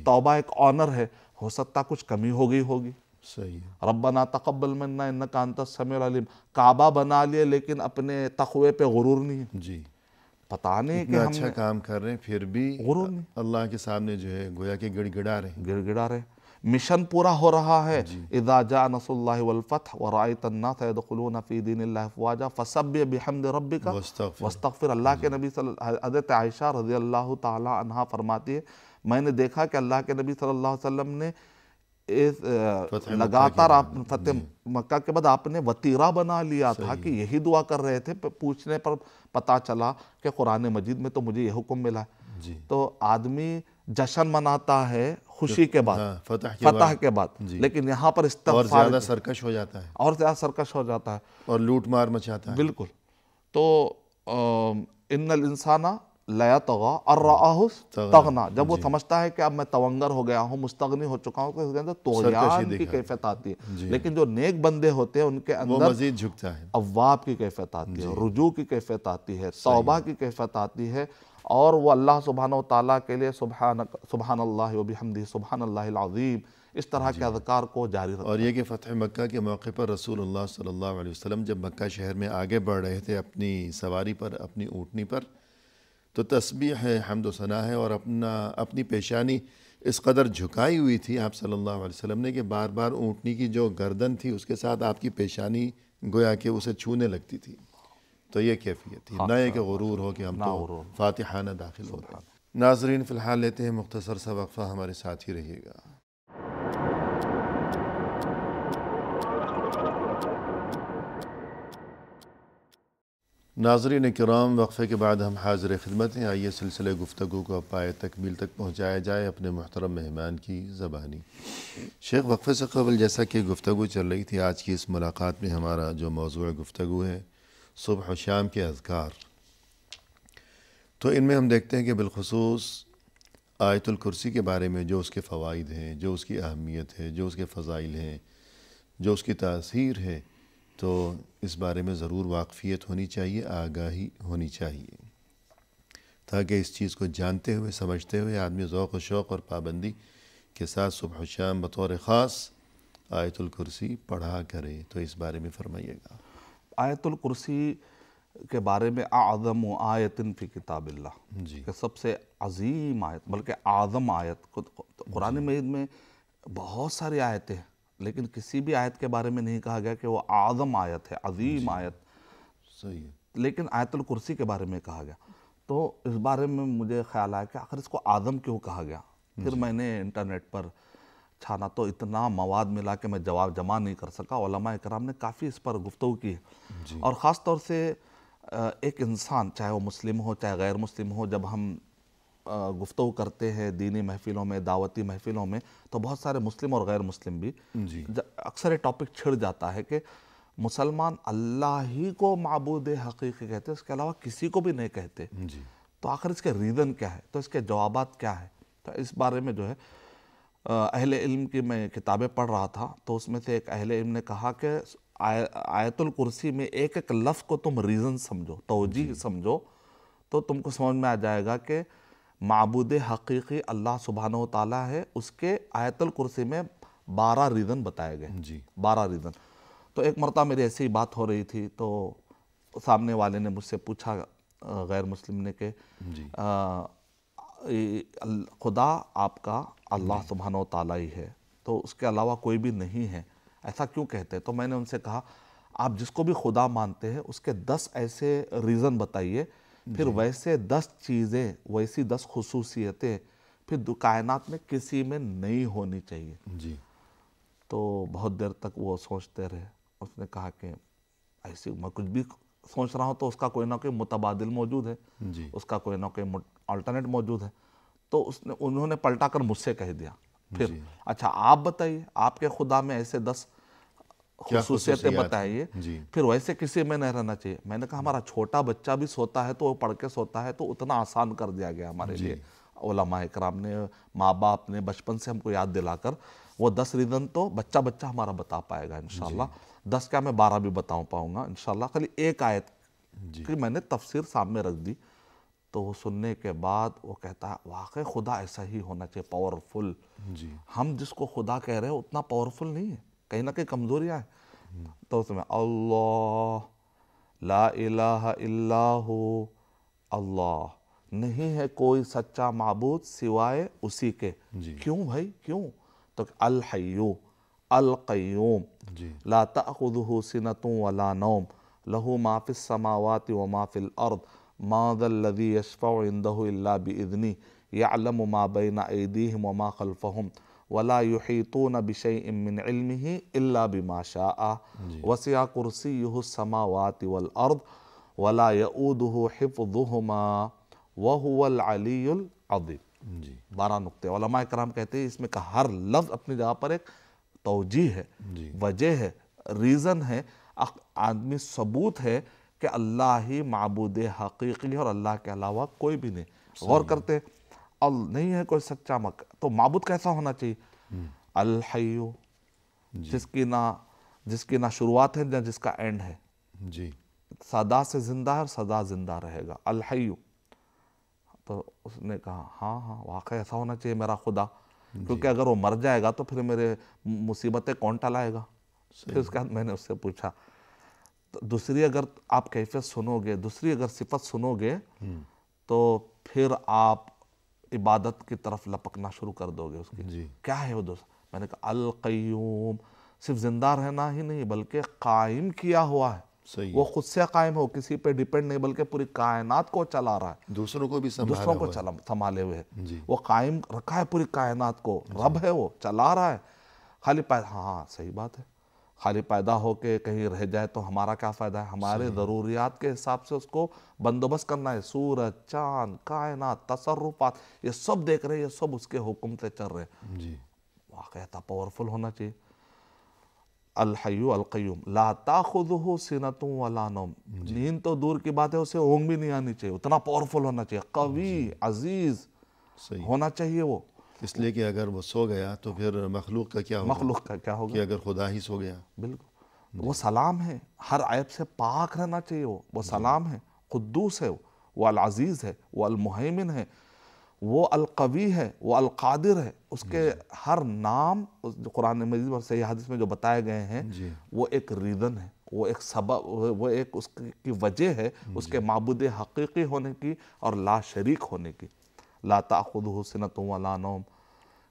Speaker 2: توبہ ایک آنر ہے. ہو سکتا کچھ کمی ہو گئی ہوگی.
Speaker 1: صحیح.
Speaker 2: ربنا تقبل منا انک انت السمیع العلیم. کعبہ بنا لیے لیکن اپنے تقوی پہ غرور نہیں ہے.
Speaker 1: جی.
Speaker 2: پتہ نہیں کہ
Speaker 1: اتنا
Speaker 2: ہم
Speaker 1: اچھا کام کر رہے ہیں پھر بھی
Speaker 2: غرور نہیں،
Speaker 1: اللہ کے سامنے جو ہے گویا کہ گڑ گڑا رہے ہیں.
Speaker 2: گڑ گڑا رہے. مشن پورا ہو رہا ہے. اذا جاء نصر اللہ والفتح ورأیت الناس يدخلون فی دین اللہ افواجا فسبح بحمد ربک واستغفر. اللہ کے نبی حضرت عائشہ رضی اللہ تعالی عنہا فرماتی ہے میں نے دیکھا کہ اللہ کے نبی صلی اللہ علیہ وسلم نے لگاتار آپ فتح مکہ کے بعد آپ نے وطیرہ بنا لیا تھا کہ یہی دعا کر رہے تھے. پوچھنے پر پتا چلا کہ قرآن مجید میں تو مجھے یہ حکم ملا ہے. تو آدمی جشن مناتا ہے خوشی کے بعد، فتح کے بعد، لیکن یہاں پر استغفار
Speaker 1: اور زیادہ سرکش ہو جاتا ہے،
Speaker 2: اور زیادہ سرکش ہو جاتا ہے
Speaker 1: اور لوٹ مار مچاتا ہے.
Speaker 2: بالکل. تو ان الانسان لیطغی ان رآہ استغنی. جب وہ سمجھتا ہے کہ اب میں تونگر ہو گیا ہوں، مستغنی ہو چکا ہوں، تو اس کے اندر طغیان کی کیفیت آتی ہے. لیکن جو نیک بندے ہوتے ہیں ان کے
Speaker 1: وہ
Speaker 2: اندر
Speaker 1: مزید جھکتا ہے،
Speaker 2: اواب کی کیفیت آتی ہے، رجوع کی کیفیت آتی ہے، توبہ کی کیفیت آتی ہے. اور وہ اللہ سبحانہ و تعالیٰ کے لیے سبحان اللہ و بحمدہ سبحان اللہ العظیم اس طرح کے اذکار کو جاری رکھتا ہے.
Speaker 1: اور یہ کہ فتح مکہ کے موقع پر رسول اللہ صلی اللہ علیہ وسلم جب مکہ شہر میں آگے بڑھ رہے تھے اپنی سواری پر، اپنی اونٹنی پر، تو تسبیح ہے، حمد و ثنا ہے، اور اپنی پیشانی اس قدر جھکائی ہوئی تھی آپ صلی اللہ علیہ وسلم نے کہ بار بار اونٹنی کی جو گردن تھی اس کے ساتھ آپ کی پیشانی گویا کہ اسے چھونے لگتی تھی. تو یہ کیفیت تھی، نہ یہ کہ غرور ہو کہ ہم تو فاتحانہ داخل ہو رہے ہیں. ناظرین فی الحال لیتے ہیں مختصر سا وقفہ، ہمارے ساتھ ہی رہیے گا. ناظرین کرام، وقفے کے بعد ہم حاضر خدمت ہیں. آئیے سلسلے گفتگو کو پائے تکمیل تک پہنچایا جائے اپنے محترم مہمان کی زبانی. شیخ، وقفے سے قبل جیسا کہ گفتگو چل رہی تھی، آج کی اس ملاقات میں ہمارا جو موضوع گفتگو ہے صبح و شام کے اذکار، تو ان میں ہم دیکھتے ہیں کہ بالخصوص آیت الکرسی کے بارے میں جو اس کے فوائد ہیں، جو اس کی اہمیت ہے، جو اس کے فضائل ہیں، جو اس کی تاثیر ہے، تو اس بارے میں ضرور واقفیت ہونی چاہیے، آگاہی ہونی چاہیے، تاکہ اس چیز کو جانتے ہوئے سمجھتے ہوئے آدمی ذوق و شوق اور پابندی کے ساتھ صبح و شام بطور خاص آیت الکرسی پڑھا کرے. تو اس بارے میں فرمائیے گا.
Speaker 2: آیت الکرسی کے بارے میں اعظم آیت فی کتاب اللہ، کہ سب سے عظیم آیت، بلکہ اعظم آیت. قرآن مجید میں بہت ساری آیتیں ہیں لیکن کسی بھی آیت کے بارے میں نہیں کہا گیا کہ وہ اعظم آیت ہے، عظیم آیت.
Speaker 1: صحیح ہے.
Speaker 2: لیکن آیت الکرسی کے بارے میں کہا گیا. تو اس بارے میں مجھے خیال آیا کہ آخر اس کو اعظم کیوں کہا گیا. پھر میں نے انٹرنیٹ پر چھانا تو اتنا مواد ملا کہ میں جواب جمع نہیں کر سکا. علماء کرام نے کافی اس پر گفتگو کی ہے، اور خاص طور سے ایک انسان چاہے وہ مسلم ہو چاہے غیر مسلم ہو، جب ہم گفتگو کرتے ہیں دینی محفلوں میں، دعوتی محفلوں میں، تو بہت سارے مسلم اور غیر مسلم بھی اکثر یہ ٹاپک چھڑ جاتا ہے کہ مسلمان اللہ ہی کو معبود حقیقی کہتے ہیں، اس کے علاوہ کسی کو بھی نہیں کہتے. تو آخر اس کے ریزن کیا ہے، تو اس کے جوابات کیا ہے. تو اس بارے میں جو ہے اہل علم کی میں کتابیں پڑھ رہا تھا، تو اس میں سے ایک اہل علم نے کہا کہ آیت الکرسی میں ایک ایک لفظ کو تم ریزن سمجھو، توجیہ سمجھو، تو تم کو سمجھ میں آ جائے گا کہ معبود حقیقی اللہ سبحانہ و تعالیٰ ہے. اس کے آیت الکرسی میں 12 ریزن بتائے گئے، 12 ریزن. تو ایک مرتبہ میری ایسی بات ہو رہی تھی، تو سامنے والے نے مجھ سے پوچھا غیر مسلم نے کہ
Speaker 1: جی
Speaker 2: خدا آپ کا اللہ سبحانہ و تعالیٰ ہی ہے، تو اس کے علاوہ کوئی بھی نہیں ہے، ایسا کیوں کہتے؟ تو میں نے ان سے کہا آپ جس کو بھی خدا مانتے ہیں اس کے 10 ایسے ریزن بتائیے، پھر ویسے 10 چیزیں، ویسی 10 خصوصیتیں پھر کائنات میں کسی میں نہیں ہونی چاہیے۔
Speaker 1: جی
Speaker 2: تو بہت دیر تک وہ سوچتے رہے، اس نے کہا کہ ایسی میں کچھ بھی سوچ رہا ہوں تو اس کا کوئی نہ کوئی متبادل موجود ہے،
Speaker 1: جی
Speaker 2: اس کا کوئی نہ کوئی آلٹرنیٹ موجود ہے۔ تو انہوں نے پلٹا کر مجھ سے کہہ دیا پھر، اچھا آپ بتائیے آپ کے خدا میں ایسے 10 خصوصیتیں بتائیے،
Speaker 1: جی
Speaker 2: پھر ویسے کسی میں نہیں رہنا چاہیے۔ میں نے کہا ہمارا چھوٹا بچہ بھی سوتا ہے تو وہ پڑھ کے سوتا ہے، تو اتنا آسان کر دیا گیا ہمارے لیے علماء کرام نے، ماں باپ نے بچپن سے ہم کو یاد دلا کر وہ 10 ریزن تو بچہ ہمارا بتا پائے گا انشاءاللہ۔ 10 کیا میں 12 بھی بتاؤں پاؤں گا انشاءاللہ۔ خالی ایک آیت کی میں نے تفسیر سامنے رکھ دی، تو وہ سننے کے بعد وہ کہتا ہے واقعی خدا ایسا ہی ہونا چاہیے، پاورفل۔
Speaker 1: جی
Speaker 2: ہم جس کو خدا کہہ رہے ہیں اتنا پاورفل نہیں ہے، کہیں نہ کہیں کمزوریاں ہیں۔ تو اس میں اللہ لا الہ الا ہو، اللہ نہیں ہے کوئی سچا معبود سوائے اسی کے۔ کیوں بھائی کیوں؟ تو الحیو القیوم
Speaker 1: جی
Speaker 2: لا تأخذہ سنۃ ولا نوم لہ ما فی السماوات وما فی الارض ما ذا الذی یشفع عندہ الا بإذنہ یعلم ما بین ایدیہم وما خلفہم ولا یحیطون بشیء من علمہ الا بما شاء وسع کرسیہ السماوات والارض ولا یؤودہ حفظہما وہو العلی العظیم۔
Speaker 1: جی
Speaker 2: 12 نقطے۔ علماء کرام کہتے ہیں اس میں کا ہر لفظ اپنی جگہ پر ایک توجیہ ہے، وجہ ہے، ریزن ہے، آدمی ثبوت ہے کہ اللہ ہی معبود حقیقی ہے اور اللہ کے علاوہ کوئی بھی نہیں۔ غور کرتے نہیں ہے کوئی سچا تو معبود کیسا ہونا چاہیے؟ الحیو، جس کی نہ شروعات ہے نہ جس کا اینڈ ہے،
Speaker 1: جی
Speaker 2: سدا سے زندہ ہے اور سدا زندہ رہے گا، الحیو۔ تو اس نے کہا ہاں واقعی ایسا ہونا چاہیے میرا خدا، کیونکہ اگر وہ مر جائے گا تو پھر میرے مصیبتیں کون ٹلائے گا؟ پھر اس کے بعد میں نے اس سے پوچھا دوسری اگر آپ کیفیت سنو گے، دوسری اگر صفت سنو گے تو پھر آپ عبادت کی طرف لپکنا شروع کر دو گے اس کی۔ کیا ہے وہ دوست؟ میں نے کہا القیوم، صرف زندہ رہنا ہی نہیں بلکہ قائم کیا ہوا ہے، وہ خود سے قائم ہو، کسی پہ ڈیپینڈ نہیں بلکہ پوری کائنات کو چلا رہا ہے،
Speaker 1: دوسروں کو بھی
Speaker 2: دوسروں کو سنبھالے ہوئے ہے، وہ قائم رکھا ہے پوری کائنات کو، رب ہے وہ چلا رہا ہے۔ خالی ہاں صحیح بات ہے، خالی پیدا ہو کے کہیں رہ جائے تو ہمارا کیا فائدہ ہے؟ ہمارے ضروریات کے حساب سے اس کو بندوبست کرنا ہے، سورج چاند کائنات تصرفات یہ سب دیکھ رہے ہیں، یہ سب اس کے حکم سے چل رہے ہیں۔
Speaker 1: جی
Speaker 2: واقعی پاورفل ہونا چاہیے۔ الحیو القیوم لا تاخذہ سنۃ ولا نوم، نیند تو دور کی بات ہے، اسے اونگ بھی نہیں آنی چاہیے، اتنا پاورفل ہونا چاہیے، قوی عزیز ہونا چاہیے وہ۔
Speaker 1: اس لیے کہ اگر وہ سو گیا تو پھر مخلوق کا کیا ہوگا؟
Speaker 2: مخلوق کا کیا ہوگا؟
Speaker 1: کہ اگر خدا ہی سو گیا،
Speaker 2: بالکل وہ سلام ہے، ہر عیب سے پاک رہنا چاہیے، وہ سلام ہے، قدوس ہے، وہ العزیز ہے، وہ المہیمن ہے، وہ القوی ہے، وہ القادر ہے۔ اس کے ہر نام جو قرآن مجید اور صحیح حدیث میں جو بتائے گئے ہیں وہ ایک ریزن ہے، وہ ایک سبب، وہ ایک اس کی وجہ ہے اس کے معبود حقیقی ہونے کی اور لا شریک ہونے کی۔ لا تأخذہ سنۃ ولا نوم،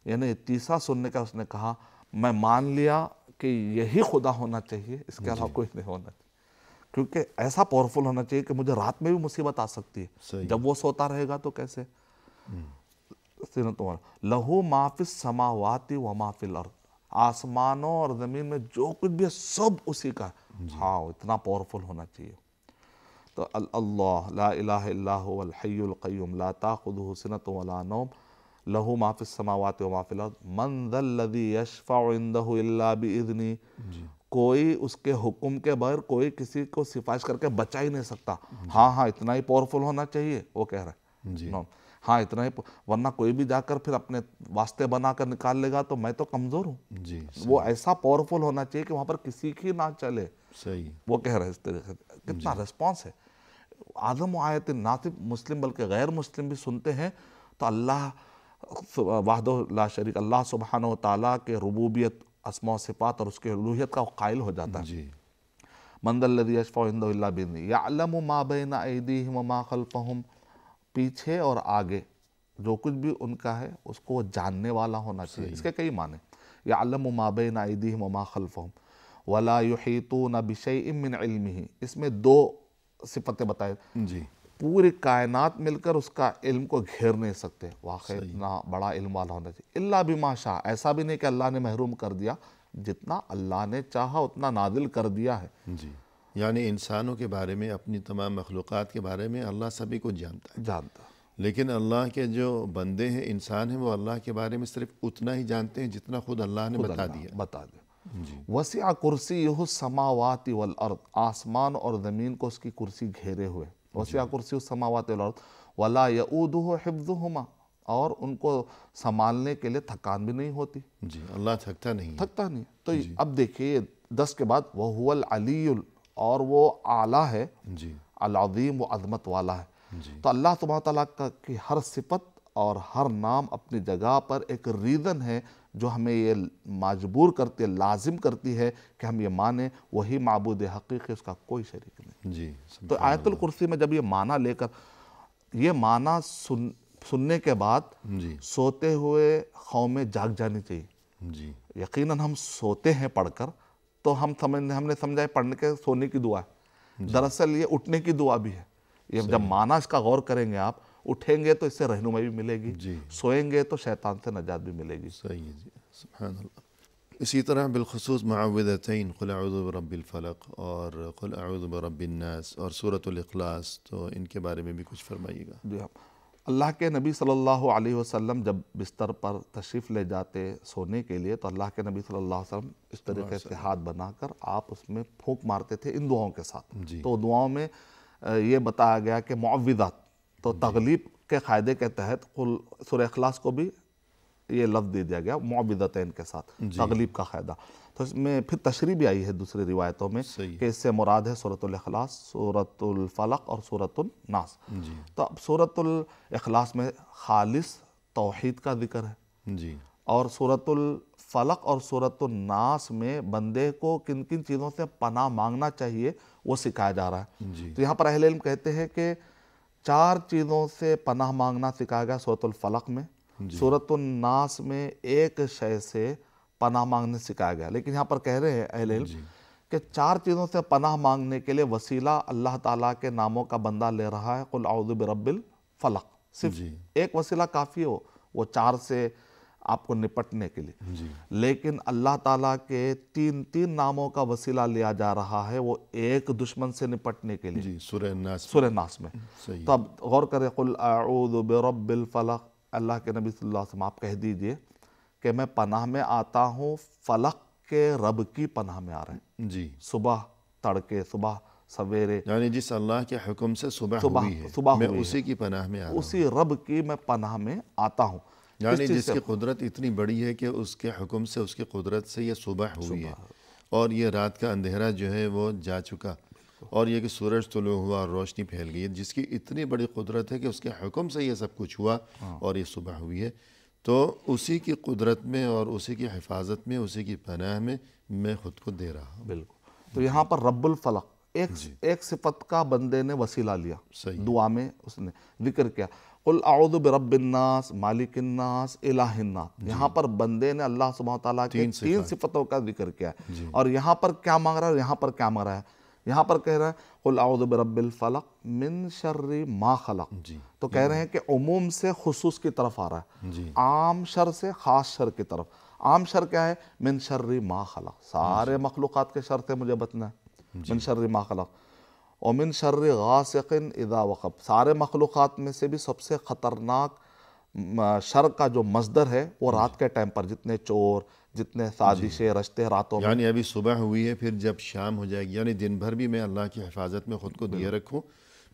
Speaker 2: یعنی تیسرا سننے کا اس نے کہا میں مان لیا کہ یہی خدا ہونا چاہیے، اس کے علاوہ کوئی نہیں ہونا چاہیے، کیونکہ ایسا پاورفل ہونا چاہیے کہ مجھے رات میں بھی مصیبت آ سکتی ہے، جب وہ سوتا رہے گا تو کیسے؟ لہو ما فی السماوات وما فی الارض، آسمانوں اور زمین میں جو کچھ بھی ہے سب اسی کا ہے۔ ہاں اتنا پاورفل ہونا چاہیے۔ تو اللہ لا الہ الا هو الحی القیوم لا تاخذہ سنۃ ولا نوم لہ ما فی السماوات وما فی الارض من ذا الذی یشفع عندہ الا باذنہ، کوئی اس کے حکم کے بغیر کوئی کسی کو سفارش کر کے بچا ہی نہیں سکتا۔ ہاں اتنا ہی پاورفل ہونا چاہیے، وہ کہہ رہے ہیں ہاں اتنا ہی، ورنہ کوئی بھی جا کر پھر اپنے واسطے بنا کر نکال لے گا تو میں تو کمزور ہوں۔ وہ ایسا پاورفل ہونا چاہیے کہ وہاں پر کسی کی نہ چلے، وہ کہہ رہے ہیں اس طریقے سے۔ کتنا ریسپانس ہے، اعظم آیت نہ صرف مسلم بلکہ غیر مسلم بھی سنتے ہیں تو اللہ وحدہ لا شریک، اللہ سبحانہ و تعالیٰ کے ربوبیت، اسماء و صفات اور اس کے الوہیت کا قائل ہو جاتا ہے۔ من ذا الذی یشفع عندہ الا باذنہ یعلم ما بین ایدیہم وما خلفہم، پیچھے اور آگے جو کچھ بھی ان کا ہے اس کو وہ جاننے والا ہونا چاہیے. اس کے کئی معنی. یعلم ما بین ایدیہم وما خلفہم ولا یحیطون بشیء من علمہ، اس میں دو صفتیں بتائے.
Speaker 1: جی
Speaker 2: پوری کائنات مل کر اس کا علم کو گھیر نہیں سکتے. واقعی اتنا بڑا علم والا ہونا چاہیے. الا بما شاء، ایسا بھی نہیں کہ اللہ نے محروم کر دیا، جتنا اللہ نے چاہا اتنا نازل کر دیا ہے.
Speaker 1: جی یعنی انسانوں کے بارے میں، اپنی تمام مخلوقات کے بارے میں اللہ سبھی کو جانتا ہے،
Speaker 2: جانتا.
Speaker 1: لیکن اللہ کے جو بندے ہیں، انسان ہیں، وہ اللہ کے بارے میں صرف اتنا ہی جانتے ہیں جتنا خود اللہ نے بتا دیا.
Speaker 2: بتا دے. وسع کرسیہ السماوات والارض، آسمان اور زمین کو اس کی کرسی گھیرے ہوئے. وسع کرسی السماوات والارض ولا یؤودہ حفظہما، اور ان کو سنبھالنے کے لیے تھکان بھی نہیں ہوتی.
Speaker 1: جی اللہ تھکتا نہیں ہے.
Speaker 2: تھکتا نہیں. تو اب دیکھیے 10 کے بعد وہو العلی، اور وہ اعلیٰ ہے،
Speaker 1: جی
Speaker 2: العظیم، وہ عظمت والا ہے.
Speaker 1: جی
Speaker 2: تو اللہ سبحانہ تعالیٰ کی ہر صفت اور ہر نام اپنی جگہ پر ایک ریزن ہے جو ہمیں یہ مجبور کرتی ہے، لازم کرتی ہے کہ ہم یہ مانیں وہی معبود حقیقی، اس کا کوئی شریک نہیں.
Speaker 1: جی
Speaker 2: تو آیت الکرسی میں جب یہ معنی لے کر، یہ معنی سننے کے بعد
Speaker 1: جی
Speaker 2: سوتے ہوئے قومیں جاگ جانی چاہیے.
Speaker 1: جی
Speaker 2: یقیناً ہم سوتے ہیں پڑھ کر تو ہم نے سمجھا ہے پڑھنے کے سونے کی دعا ہے. دراصل یہ اٹھنے کی دعا بھی ہے. یہ جب معنی اس کا غور کریں گے آپ، اٹھیں گے تو اس سے رہنمائی بھی ملے گی،
Speaker 1: جی
Speaker 2: سوئیں گے تو شیطان سے نجات بھی ملے گی.
Speaker 1: صحیح ہے. جی سبحان اللہ. اسی طرح بالخصوص معوذتین، قل اعوذ برب الفلق اور قل اعوذ برب الناس اور سورۃ الاخلاص، تو ان کے بارے میں بھی کچھ فرمائیے گا.
Speaker 2: جی ہاں. اللہ کے نبی صلی اللہ علیہ وسلم جب بستر پر تشریف لے جاتے سونے کے لیے تو اللہ کے نبی صلی اللہ علیہ وسلم اس طریقے سے ہاتھ بنا کر آپ اس میں پھونک مارتے تھے ان دعاؤں کے ساتھ.
Speaker 1: جی
Speaker 2: تو دعاؤں میں یہ بتایا گیا کہ معوذات، تو تغلیب کے قاعدے کے تحت سورہ اخلاص کو بھی یہ لفظ دے دیا گیا معوذتین کے ساتھ، تغلیب کا قاعدہ. تو اس میں پھر تشریح بھی آئی ہے دوسری روایتوں میں کہ اس سے مراد ہے سورۃ الاخلاص، سورۃ الفلق اور سورۃ الناس. تو اب سورۃ الاخلاص میں خالص توحید کا ذکر ہے،
Speaker 1: جی
Speaker 2: اور سورۃ الفلق اور سورۃ الناس میں بندے کو کن کن چیزوں سے پناہ مانگنا چاہیے وہ سکھایا جا رہا ہے.
Speaker 1: جی
Speaker 2: تو یہاں پر اہل علم کہتے ہیں کہ 4 چیزوں سے پناہ مانگنا سکھایا گیا سورۃ الفلق میں. سورۃ الناس میں ایک شے سے پناہ مانگنے سکھایا گیا. لیکن یہاں پر کہہ رہے ہیں اہل علم کہ 4 چیزوں سے پناہ مانگنے کے لیے وسیلہ اللہ تعالیٰ کے ناموں کا بندہ لے رہا ہے. قل اعوذ برب الفلق، صرف ایک وسیلہ کافی ہو وہ 4 سے آپ کو نپٹنے کے لیے. لیکن اللہ تعالیٰ کے 3 ناموں کا وسیلہ لیا جا رہا ہے وہ ایک دشمن سے نپٹنے کے لیے.
Speaker 1: جی سورہ الناس.
Speaker 2: سورہ الناس میں.
Speaker 1: صحیح.
Speaker 2: تو اب غور کریں، قل اعوذ برب الفلق، اللہ کے نبی صلی اللہ علیہ وسلم آپ کہہ دیجئے کہ میں پناہ میں آتا ہوں فلق کے رب کی پناہ میں آ رہے ہیں.
Speaker 1: جی
Speaker 2: صبح تڑکے، صبح سویرے،
Speaker 1: یعنی جس اللہ کے حکم سے صبح ہوئی ہے میں اسی کی پناہ میں آ رہا ہوں.
Speaker 2: اسی رب کی میں پناہ میں آتا ہوں.
Speaker 1: یعنی جس کی قدرت اتنی بڑی ہے کہ اس کے حکم سے، اس کی قدرت سے یہ صبح ہوئی ہے، اور یہ رات کا اندھیرا جو ہے وہ جا چکا، اور یہ کہ سورج طلوع ہوا اور روشنی پھیل گئی ہے، جس کی اتنی بڑی قدرت ہے کہ اس کے حکم سے یہ سب کچھ ہوا اور یہ صبح ہوئی ہے. تو اسی کی قدرت میں اور اسی کی حفاظت میں، اسی کی پناہ میں خود کو دے رہا ہوں.
Speaker 2: بالکل. تو یہاں پر رب الفلق ایک صفت کا بندے نے وسیلہ لیا. دعا میں اس نے ذکر کیا قل اعوذ برب الناس، مالک الناس، الہ الناس. یہاں پر بندے نے اللہ سبحانہ تعالیٰ کے 3 صفتوں کا ذکر کیا ہے. اور یہاں پر کیا مانگ رہا ہے اور یہاں پر کیا مانگ رہا ہے؟ یہاں پر کہہ رہا ہے قل اعوذ برب الفلق من شر ما خلق. تو کہہ رہے ہیں کہ عموم سے خصوص کی طرف آ رہا ہے، عام شر سے خاص شر کی طرف. عام شر کیا ہے؟ من شر ما خلق، سارے مخلوقات کے شر سے مجھے بچنا ہے. من شر ما خلق. ومن شر غاسق اذا وقب، سارے مخلوقات میں سے بھی سب سے خطرناک شر کا جو مصدر ہے وہ رات کے ٹائم پر جتنے چور، جتنے سازشیں رچتے راتوں میں.
Speaker 1: یعنی ابھی صبح ہوئی ہے، پھر جب شام ہو جائے گی، یعنی دن بھر بھی میں اللہ کی حفاظت میں خود کو دیے رکھوں،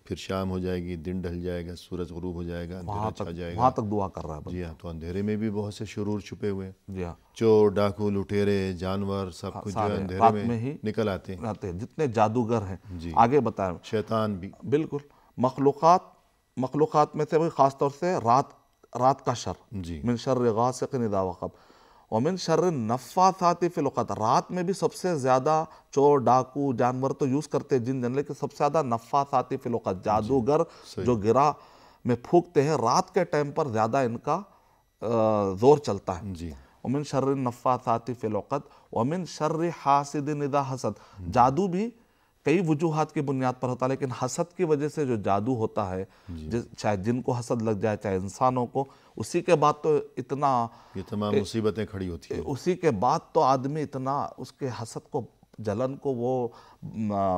Speaker 1: پھر شام ہو جائے گی، دن ڈھل جائے گا، سورج غروب ہو جائے گا، اندھیرا چھا جائے گا.
Speaker 2: وہاں تک دعا کر رہا ہے.
Speaker 1: جی ہاں. تو اندھیرے میں بھی بہت سے شرور چھپے ہوئے ہیں.
Speaker 2: جی ہاں.
Speaker 1: چور، ڈاکو، لٹیرے، جانور، سب کچھ جو ہے اندھیرے میں
Speaker 2: ہی
Speaker 1: نکل آتے ہیں.
Speaker 2: جتنے جادوگر ہیں. آگے بتائیں.
Speaker 1: شیطان بھی.
Speaker 2: بالکل. مخلوقات میں سے خاص طور سے رات کا شر. من شر غاسق اذا وقب. ومن شر النفاثات فی العقد، رات میں بھی سب سے زیادہ چور ڈاکو جانور تو یوز کرتے جن جن، لیکن سب سے زیادہ نفاثات فی العقد، جادوگر جو گرہ میں پھونکتے ہیں رات کے ٹائم پر زیادہ ان کا زور چلتا ہے.
Speaker 1: جی
Speaker 2: ومن شر النفاثات فی العقد ومن شر حاسد اذا حسد. جادو بھی کئی وجوہات کی بنیاد پر ہوتا ہے، لیکن حسد کی وجہ سے جو جادو ہوتا ہے، چاہے جن کو حسد لگ جائے چاہے انسانوں کو، اسی کے بعد تو اتنا
Speaker 1: یہ تمام مصیبتیں کھڑی ہوتی ہیں.
Speaker 2: اسی کے بعد تو آدمی اتنا اس کے حسد کو، جلن کو وہ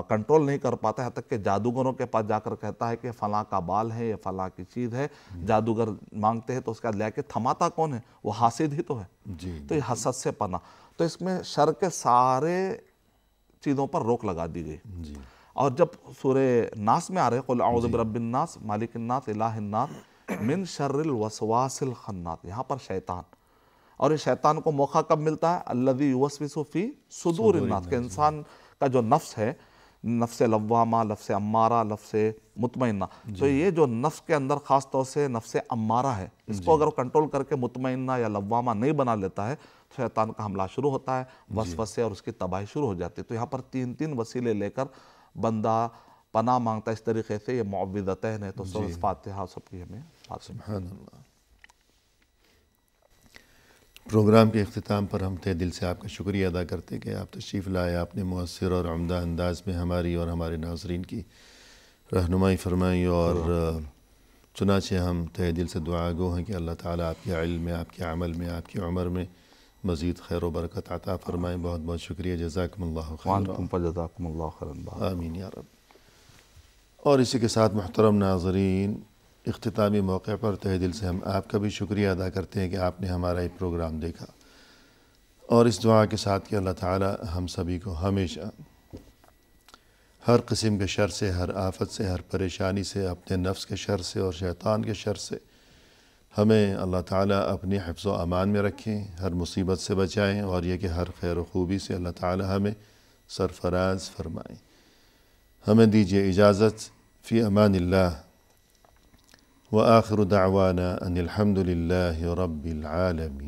Speaker 2: کنٹرول نہیں کر پاتا ہے، تک کہ جادوگروں کے پاس جا کر کہتا ہے کہ فلاں کا بال ہے یا فلاں کی چیز ہے. جادوگر مانگتے ہیں تو اس کا لے کے تھماتا کون ہے؟ وہ حاسد ہی تو ہے.
Speaker 1: جی
Speaker 2: تو یہ حسد سے پناہ. تو اس میں شر کے سارے چیزوں پر روک لگا دی گئی.
Speaker 1: جی
Speaker 2: اور جب سورہ ناس میں آ رہے قل اعوذ برب الناس مالک الناس الہ الناس من شر الوسواس الخناس، یہاں پر شیطان. اور یہ شیطان کو موقع کب ملتا ہے؟ الذی یوسوس فی صدور الناس، کہ انسان کا جو نفس ہے، نفس لوامہ، نفس امارہ، نفس مطمئنہ، تو یہ جو نفس کے اندر خاص طور سے نفس امارہ ہے، اس کو اگر کنٹرول کر کے مطمئنہ یا لوامہ نہیں بنا لیتا ہے تو شیطان کا حملہ شروع ہوتا ہے، وسوسے اور اس کی تباہی شروع ہو جاتی ہے. تو یہاں پر تین وسیلے لے کر بندہ پناہ مانگتا ہے. اس طریقے سے یہ معوذتین ہے. تو سورۃ فاتحہ سب کی ہمیں بات سمجھ.
Speaker 1: سبحان اللہ. پروگرام کے اختتام پر ہم تہ دل سے آپ کا شکریہ ادا کرتے ہیں کہ آپ تشریف لائے، آپ نے مؤثر اور عمدہ انداز میں ہماری اور ہمارے ناظرین کی رہنمائی فرمائی. اور چنانچہ ہم تہ دل سے دعا گو ہیں کہ اللہ تعالیٰ آپ کے علم میں، آپ کے عمل میں، آپ کی عمر میں مزید خیر و برکت عطا فرمائیں. بہت بہت شکریہ. جزاکم اللہ خیر.
Speaker 2: وانتم فجزاکم اللہ خیرا.
Speaker 1: آمین یا رب. اور اسی کے ساتھ محترم ناظرین، اختتامی موقع پر تہ دل سے ہم آپ کا بھی شکریہ ادا کرتے ہیں کہ آپ نے ہمارا یہ پروگرام دیکھا، اور اس دعا کے ساتھ کہ اللہ تعالی ہم سبھی کو ہمیشہ ہر قسم کے شر سے، ہر آفت سے، ہر پریشانی سے، اپنے نفس کے شر سے اور شیطان کے شر سے ہمیں اللہ تعالیٰ اپنی حفظ و امان میں رکھیں، ہر مصیبت سے بچائیں، اور یہ کہ ہر خیر و خوبی سے اللہ تعالیٰ ہمیں سرفراز فرمائیں. ہمیں دیجیے اجازت. فی امان اللہ. وآخر دعوانا ان الحمد للہ رب العالمین.